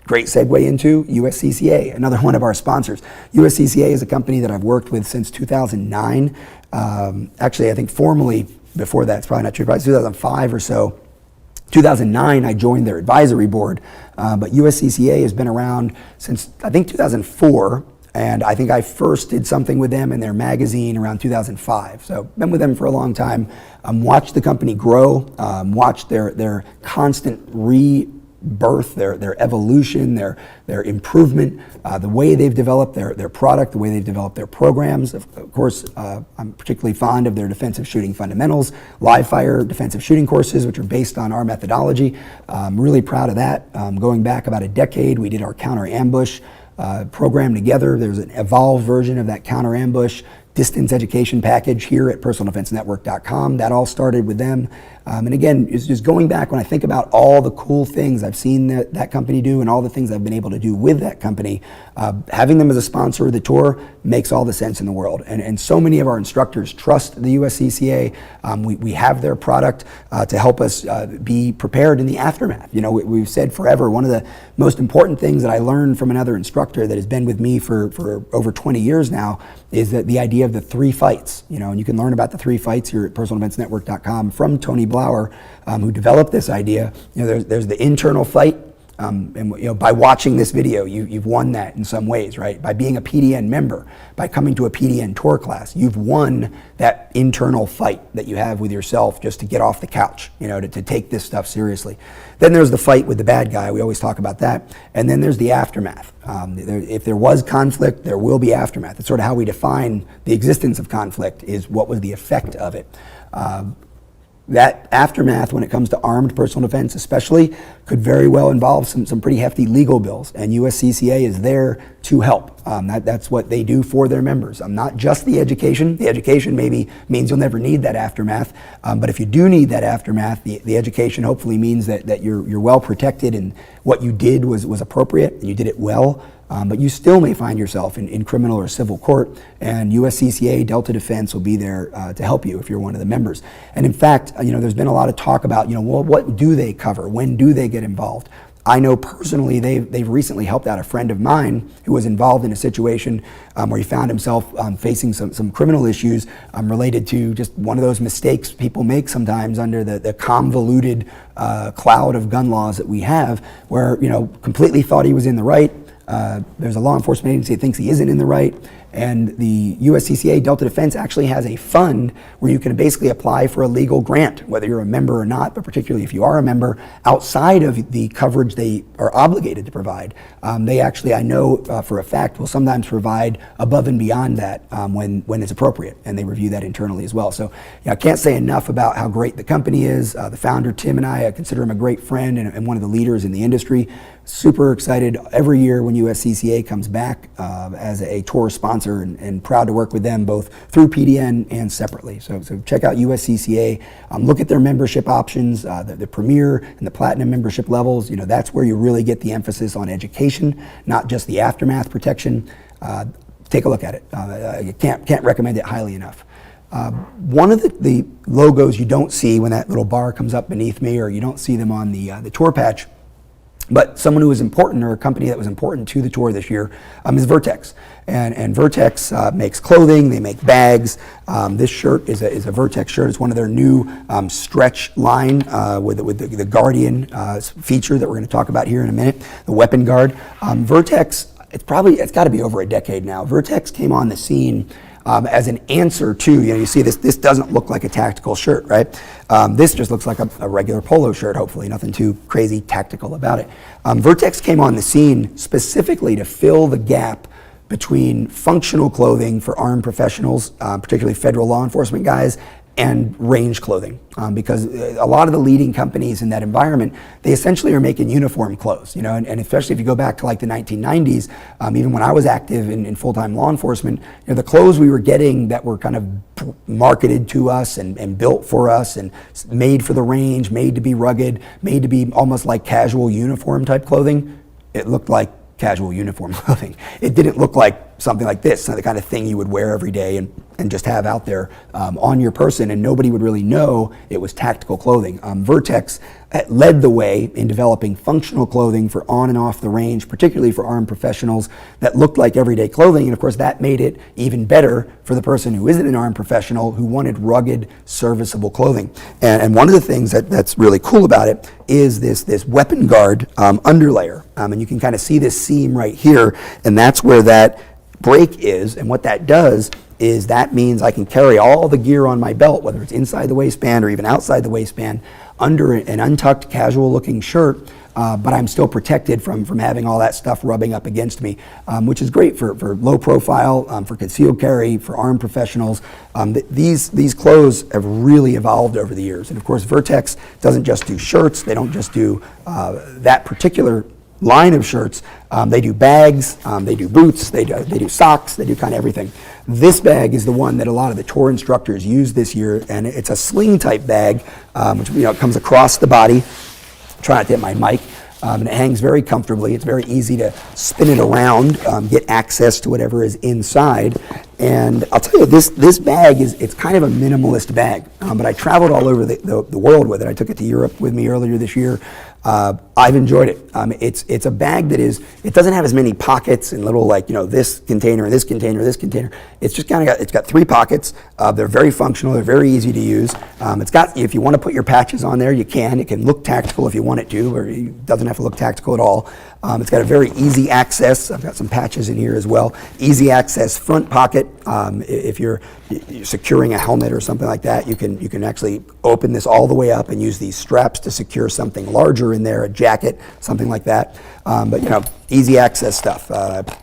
great segue into USCCA, another one of our sponsors. USCCA is a company that I've worked with since 2009. Actually, I think formally before that, it's probably not true, probably 2005 or so. 2009, I joined their advisory board, but USCCA has been around since, I think, 2004, and I think I first did something with them in their magazine around 2005. So been with them for a long time. Watched the company grow, watched their constant rebirth, their evolution, their improvement, the way they've developed their product, the way they've developed their programs. Of course, I'm particularly fond of their defensive shooting fundamentals, live fire defensive shooting courses, which are based on our methodology. I'm really proud of that. Going back about a decade, we did our counter ambush program together. There's an evolved version of that counter ambush distance education package here at personaldefensenetwork.com. That all started with them. And again, it's just going back when I think about all the cool things I've seen that company do and all the things I've been able to do with that company, having them as a sponsor of the tour makes all the sense in the world. And so many of our instructors trust the USCCA. We have their product to help us be prepared in the aftermath. We've said forever, one of the most important things that I learned from another instructor that has been with me for over 20 years now is that the idea of the 3 fights, and you can learn about the 3 fights here at personaleventsnetwork.com from Tony Blauer, who developed this idea. There's the internal fight. And by watching this video, you've won that in some ways, right? By being a PDN member, by coming to a PDN tour class, you've won that internal fight that you have with yourself just to get off the couch, to take this stuff seriously. Then there's the fight with the bad guy. We always talk about that. And then there's the aftermath. If there was conflict, there will be aftermath. It's sort of how we define the existence of conflict, is what was the effect of it. That aftermath, when it comes to armed personal defense especially, could very well involve some pretty hefty legal bills, and USCCA is there to help. That's what they do for their members. Not just the education. The education maybe means you'll never need that aftermath, but if you do need that aftermath, the education hopefully means that you're well protected and what you did was appropriate and you did it well. But you still may find yourself in criminal or civil court, and USCCA Delta Defense will be there to help you if you're one of the members. And in fact, there's been a lot of talk about, well, what do they cover? When do they get involved? I know personally they've recently helped out a friend of mine who was involved in a situation where he found himself facing some criminal issues related to just one of those mistakes people make sometimes under the convoluted cloud of gun laws that we have, where completely thought he was in the right. There's a law enforcement agency that thinks he isn't in the right, and the USCCA Delta Defense actually has a fund where you can basically apply for a legal grant, whether you're a member or not, but particularly if you are a member, outside of the coverage they are obligated to provide. They actually, I know for a fact, will sometimes provide above and beyond that when it's appropriate, and they review that internally as well. So I can't say enough about how great the company is. The founder, Tim, and I consider him a great friend and one of the leaders in the industry. Super excited every year when USCCA comes back as a tour sponsor, and proud to work with them both through PDN and separately. So check out USCCA. Look at their membership options, the Premier and the Platinum membership levels. That's where you really get the emphasis on education, not just the aftermath protection. Take a look at it. I can't recommend it highly enough. One of the logos you don't see when that little bar comes up beneath me, or you don't see them on the tour patch, but someone who was important, or a company that was important to the tour this year, is Vertx. And Vertx makes clothing, they make bags. This shirt is a Vertx shirt. It's one of their new stretch line with the Guardian feature that we're going to talk about here in a minute, the weapon guard. Vertx, it's got to be over a decade now. Vertx came on the scene as an answer to, you see this doesn't look like a tactical shirt, right? This just looks like a regular polo shirt, hopefully, nothing too crazy tactical about it. Vertx came on the scene specifically to fill the gap between functional clothing for armed professionals, particularly federal law enforcement guys, and range clothing, because a lot of the leading companies in that environment, they essentially are making uniform clothes, and especially if you go back to like the 1990s, even when I was active in full-time law enforcement, the clothes we were getting that were kind of marketed to us and built for us and made for the range, made to be rugged, made to be almost like casual uniform type clothing, it looked like casual uniform clothing. It didn't look like something like this, the kind of thing you would wear every day and just have out there on your person, and nobody would really know it was tactical clothing. Vertx led the way in developing functional clothing for on and off the range, particularly for armed professionals, that looked like everyday clothing, and of course that made it even better for the person who isn't an armed professional who wanted rugged, serviceable clothing. And one of the things that's really cool about it is this weapon guard underlayer, and you can kind of see this seam right here, and that's where that break is, and what that does is that means I can carry all the gear on my belt, whether it's inside the waistband or even outside the waistband, under an untucked, casual-looking shirt, but I'm still protected from having all that stuff rubbing up against me, which is great for low profile, for concealed carry, for armed professionals. These clothes have really evolved over the years, and of course Vertx doesn't just do shirts, they don't just do that particular line of shirts. They do bags, they do boots, they do socks, they do kind of everything. This bag is the one that a lot of the tour instructors use this year, and it's a sling type bag, which comes across the body. Try not to hit my mic. And it hangs very comfortably. It's very easy to spin it around, get access to whatever is inside. And I'll tell you, this bag it's kind of a minimalist bag, but I traveled all over the world with it. I took it to Europe with me earlier this year, I've enjoyed it. It's a bag that it doesn't have as many pockets and little this container, this container, this container. It's just it's got 3 pockets. They're very functional. They're very easy to use. If you want to put your patches on there, you can. It can look tactical if you want it to, or it doesn't have to look tactical at all. It's got a very easy access. I've got some patches in here as well. Easy access front pocket. If you're securing a helmet or something like that, you can actually open this all the way up and use these straps to secure something larger in there, a jacket, something like that. But easy access stuff.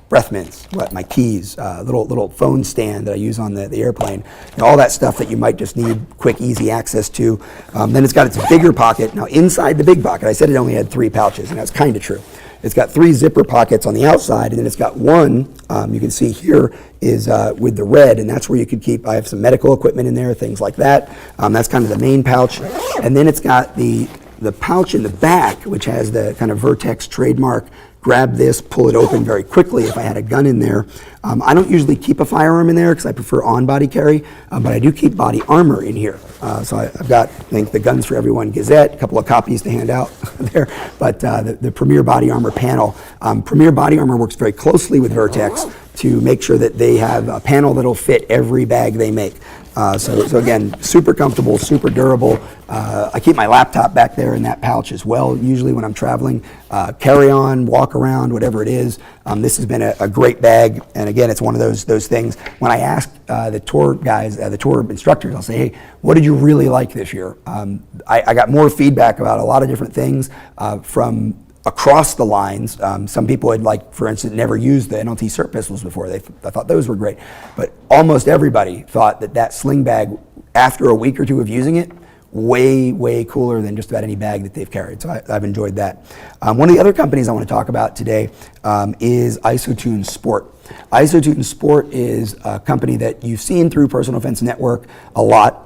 Breath mints, my keys, little phone stand that I use on the airplane. All that stuff that you might just need quick, easy access to. Then it's got its bigger pocket. Now inside the big pocket, I said it only had 3 pouches, and that's kind of true. It's got 3 zipper pockets on the outside, and then it's got one, you can see here, is with the red, and that's where you could keep, I have some medical equipment in there, things like that. That's kind of the main pouch. And then it's got the pouch in the back, which has the kind of Vertx trademark. Grab this, pull it open very quickly if I had a gun in there. I don't usually keep a firearm in there because I prefer on-body carry, but I do keep body armor in here. So I've got, I think, the Guns for Everyone Gazette, a couple of copies to hand out there, but the Premier Body Armor panel. Premier Body Armor works very closely with Vertx to make sure that they have a panel that'll fit every bag they make. So again, super comfortable, super durable. I keep my laptop back there in that pouch as well, usually when I'm traveling. Carry on, walk around, whatever it is. This has been a great bag, and again, it's one of those things. When I ask the tour guys, the tour instructors, I'll say, hey, what did you really like this year? I got more feedback about a lot of different things from across the lines. Some people had, for instance, never used the NLT SIRT pistols before. I thought those were great. But almost everybody thought that sling bag, after a week or 2 of using it, way cooler than just about any bag that they've carried. So I've enjoyed that. One of the other companies I want to talk about today is Isotunes Sport. Isotunes Sport is a company that you've seen through Personal Defense Network a lot.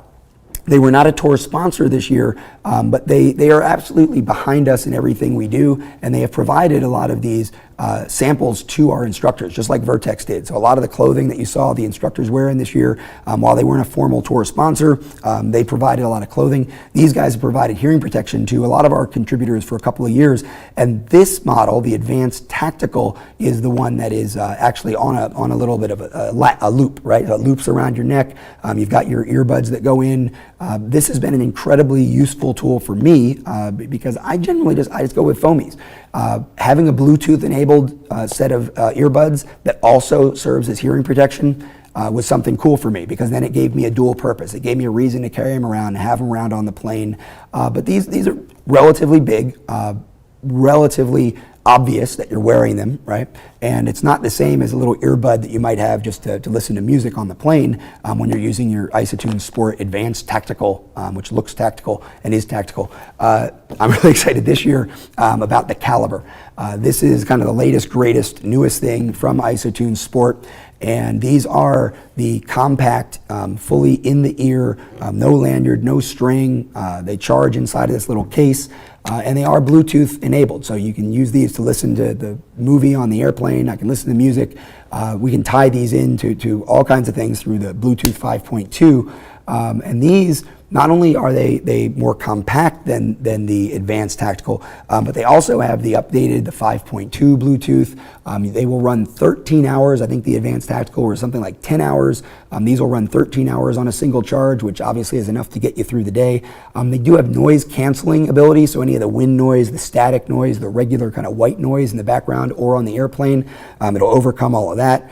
They were not a tour sponsor this year, but they are absolutely behind us in everything we do, and they have provided a lot of these samples to our instructors, just like Vertx did. So a lot of the clothing that you saw the instructors wearing this year, while they weren't a formal tour sponsor, they provided a lot of clothing. These guys have provided hearing protection to a lot of our contributors for a couple of years, and this model, the Advanced Tactical, is the one that is actually on a little bit of a loop, right? It loops around your neck. You've got your earbuds that go in. This has been an incredibly useful tool for me because I generally just go with foamies. Having a Bluetooth enabled set of earbuds that also serves as hearing protection was something cool for me, because then it gave me a dual purpose. It gave me a reason to carry them around and have them around on the plane. But these are relatively big, relatively obvious that you're wearing them, right? And it's not the same as a little earbud that you might have just to listen to music on the plane when you're using your Isotunes Sport Advanced Tactical, which looks tactical and is tactical. I'm really excited this year about the caliber. This is kind of the latest, greatest, newest thing from Isotunes Sport. And these are the compact, fully in the ear, no lanyard, no string. They charge inside of this little case. And they are Bluetooth enabled, so you can use these to listen to the movie on the airplane. I can listen to music. We can tie these into all kinds of things through the Bluetooth 5.2. And these, not only are they more compact than the Advanced Tactical, but they also have the updated, the 5.2 Bluetooth. They will run 13 hours. I think the Advanced Tactical was something like 10 hours. These will run 13 hours on a single charge, which obviously is enough to get you through the day. They do have noise canceling ability, so any of the wind noise, the static noise, the regular kind of white noise in the background or on the airplane, it'll overcome all of that.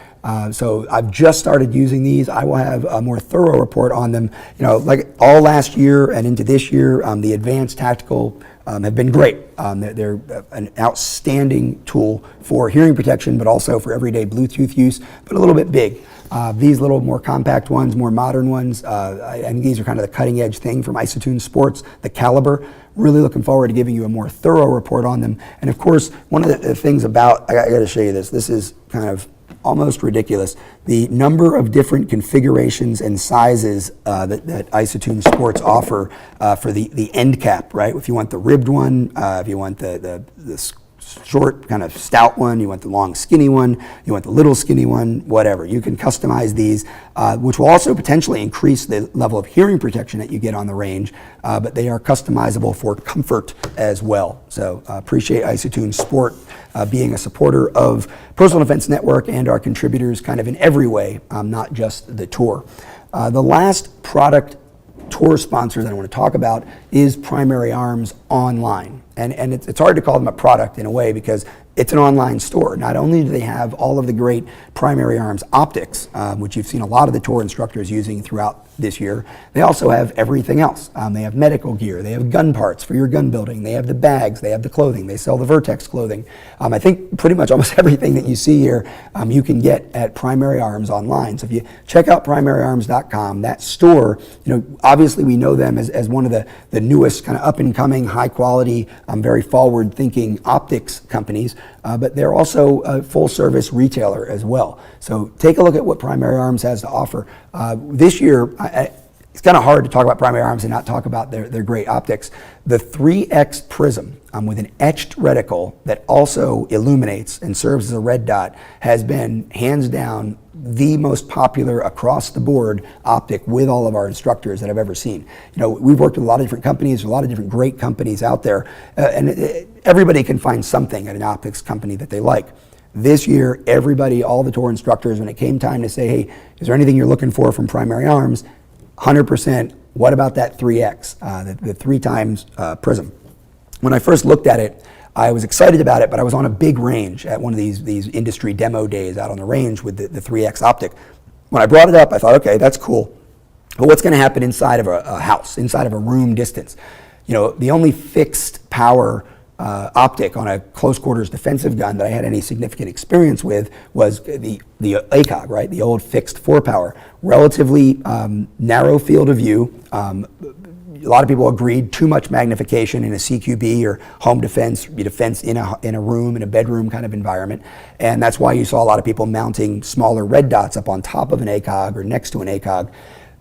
So I've just started using these. I will have a more thorough report on them. Like all last year and into this year, the Advanced Tactical have been great. They're an outstanding tool for hearing protection, but also for everyday Bluetooth use, but a little bit big. These little more compact ones, more modern ones, and these are kind of the cutting edge thing from Isotunes Sports, the caliber. Really looking forward to giving you a more thorough report on them. And of course, one of the things about, I got to show you this. This is kind of almost ridiculous. The number of different configurations and sizes that Isotunes Sports offer for the end cap, right? If you want the ribbed one, if you want the short, kind of stout one, you want the long, skinny one, you want the little skinny one, whatever. You can customize these, which will also potentially increase the level of hearing protection that you get on the range, but they are customizable for comfort as well. So appreciate Isotunes Sport being a supporter of Personal Defense Network and our contributors kind of in every way, not just the tour. The last product tour sponsor that I want to talk about is Primary Arms Online. And it's hard to call them a product in a way because it's an online store. Not only do they have all of the great Primary Arms optics, which you've seen a lot of the tour instructors using throughout this year, they also have everything else. They have medical gear, they have gun parts for your gun building, they have the bags, they have the clothing, they sell the Vertx clothing. I think pretty much almost everything that you see here you can get at Primary Arms Online. So if you check out primaryarms.com, that store, obviously we know them as one of the newest kind of up and coming, high quality, very forward thinking optics companies, but they're also a full service retailer as well. So take a look at what Primary Arms has to offer. This year, it's kind of hard to talk about Primary Arms and not talk about their great optics. The 3X prism with an etched reticle that also illuminates and serves as a red dot has been hands down the most popular across the board optic with all of our instructors that I've ever seen. We've worked with a lot of different companies, a lot of different great companies out there, and everybody can find something at an optics company that they like. This year, everybody, all the tour instructors, when it came time to say, hey, is there anything you're looking for from Primary Arms? 100%, what about that 3X, the 3 times prism? When I first looked at it, I was excited about it, but I was on a big range at one of these industry demo days out on the range with the 3X optic. When I brought it up, I thought, okay, that's cool. But what's going to happen inside of a house, inside of a room distance? The only fixed power optic on a close quarters defensive gun that I had any significant experience with was the ACOG, right? The old fixed 4-power. Relatively narrow field of view. A lot of people agreed too much magnification in a CQB or home defense, defense in a room, in a bedroom kind of environment. And that's why you saw a lot of people mounting smaller red dots up on top of an ACOG or next to an ACOG.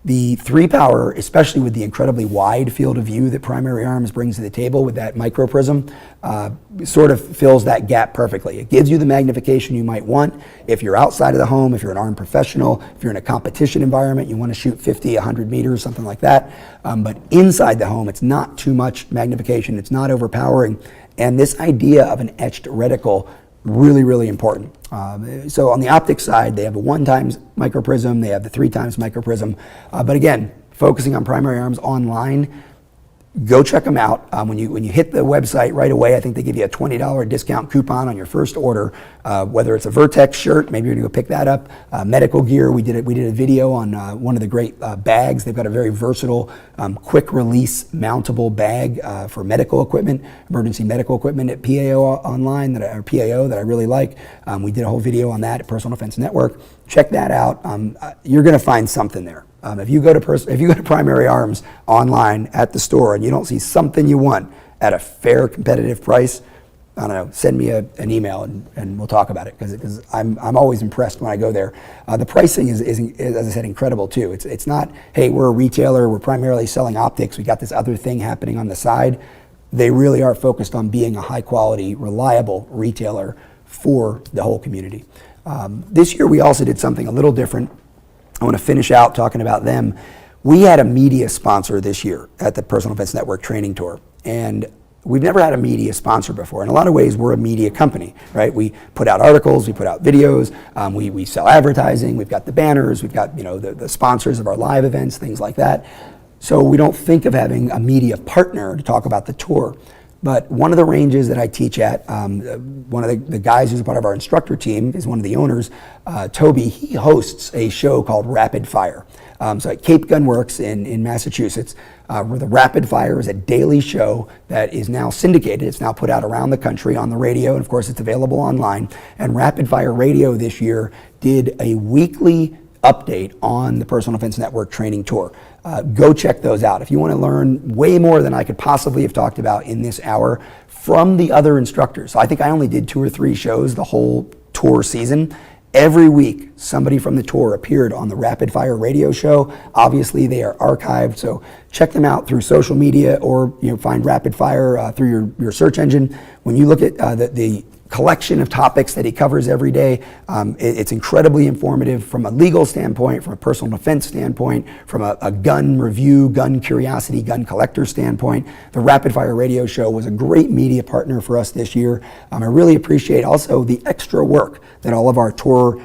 The 3-power, especially with the incredibly wide field of view that Primary Arms brings to the table with that micro prism, sort of fills that gap perfectly. It gives you the magnification you might want if you're outside of the home, if you're an armed professional, if you're in a competition environment, you want to shoot 50, 100 meters, something like that. But inside the home, it's not too much magnification, it's not overpowering. And this idea of an etched reticle, really, really important. So on the optics side, they have a 1 times microprism, they have the 3 times microprism. But again, focusing on Primary Arms Online, go check them out. When you hit the website right away, I think they give you a $20 discount coupon on your first order. Whether it's a Vertx shirt, maybe you're gonna go pick that up. Medical gear, we did a video on one of the great bags. They've got a very versatile, quick release mountable bag for medical equipment, emergency medical equipment at PAO Online or PAO that I really like. We did a whole video on that at Personal Defense Network. Check that out. You're gonna find something there. If you go to Primary Arms Online at the store and you don't see something you want at a fair competitive price, I don't know, send me an email and we'll talk about it because I'm always impressed when I go there. The pricing is, as I said, incredible too. It's not, hey, we're a retailer, we're primarily selling optics, we got this other thing happening on the side. They really are focused on being a high quality, reliable retailer for the whole community. This year we also did something a little different. I want to finish out talking about them. We had a media sponsor this year at the Personal Defense Network training tour, and we've never had a media sponsor before. In a lot of ways, we're a media company, right? We put out articles, we put out videos, we sell advertising, we've got the banners, we've got the sponsors of our live events, things like that. So we don't think of having a media partner to talk about the tour. But one of the ranges that I teach at, one of the guys who's a part of our instructor team is one of the owners, Toby. He hosts a show called Rapid Fire. So at Cape Gun Works in Massachusetts, where the Rapid Fire is a daily show that is now syndicated. It's now put out around the country on the radio, and of course it's available online. And Rapid Fire Radio this year did a weekly update on the Personal Defense Network training tour. Go check those out. If you want to learn way more than I could possibly have talked about in this hour from the other instructors. So I think I only did 2 or 3 shows the whole tour season, Every week, somebody from the tour appeared on the Rapid Fire Radio Show. Obviously, they are archived, so check them out through social media, or find Rapid Fire through your search engine. When you look at the collection of topics that he covers every day, it's incredibly informative from a legal standpoint, from a personal defense standpoint, from a gun review, gun curiosity, gun collector standpoint. The Rapid Fire Radio Show was a great media partner for us this year. I really appreciate also the extra work that all of our tour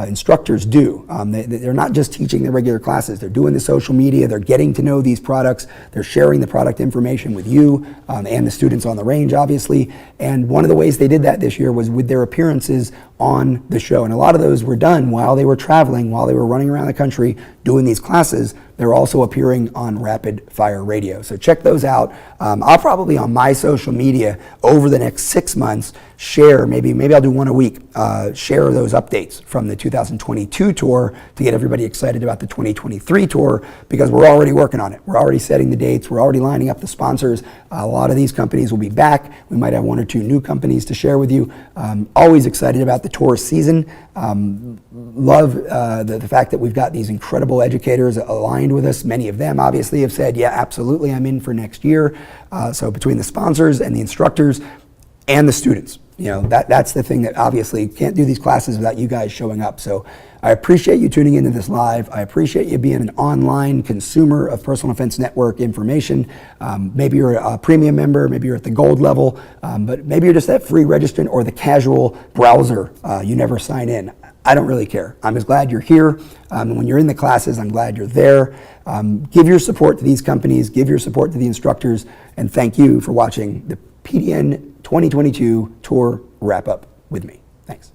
instructors do. They're not just teaching the regular classes, they're doing the social media, they're getting to know these products, they're sharing the product information with you and the students on the range, obviously. And one of the ways they did that this year was with their appearances on the show. And a lot of those were done while they were traveling, while they were running around the country doing these classes. They're also appearing on Rapid Fire Radio. So check those out. I'll probably on my social media over the next 6 months share, maybe I'll do one a week, share those updates from the 2022 tour to get everybody excited about the 2023 tour, because we're already working on it. We're already setting the dates. We're already lining up the sponsors. A lot of these companies will be back. We might have 1 or 2 new companies to share with you. Always excited about the tour season. Love the fact that we've got these incredible educators aligned with us. Many of them obviously have said, yeah, absolutely, I'm in for next year. So between the sponsors and the instructors and the students, that's the thing that obviously can't do these classes without you guys showing up. So I appreciate you tuning into this live. I appreciate you being an online consumer of Personal Defense Network information. Maybe you're a premium member, maybe you're at the gold level, but maybe you're just that free registrant or the casual browser. You never sign in. I don't really care. I'm just glad you're here. And when you're in the classes, I'm glad you're there. Give your support to these companies, give your support to the instructors, and thank you for watching the PDN 2022 Tour Wrap-Up with me. Thanks.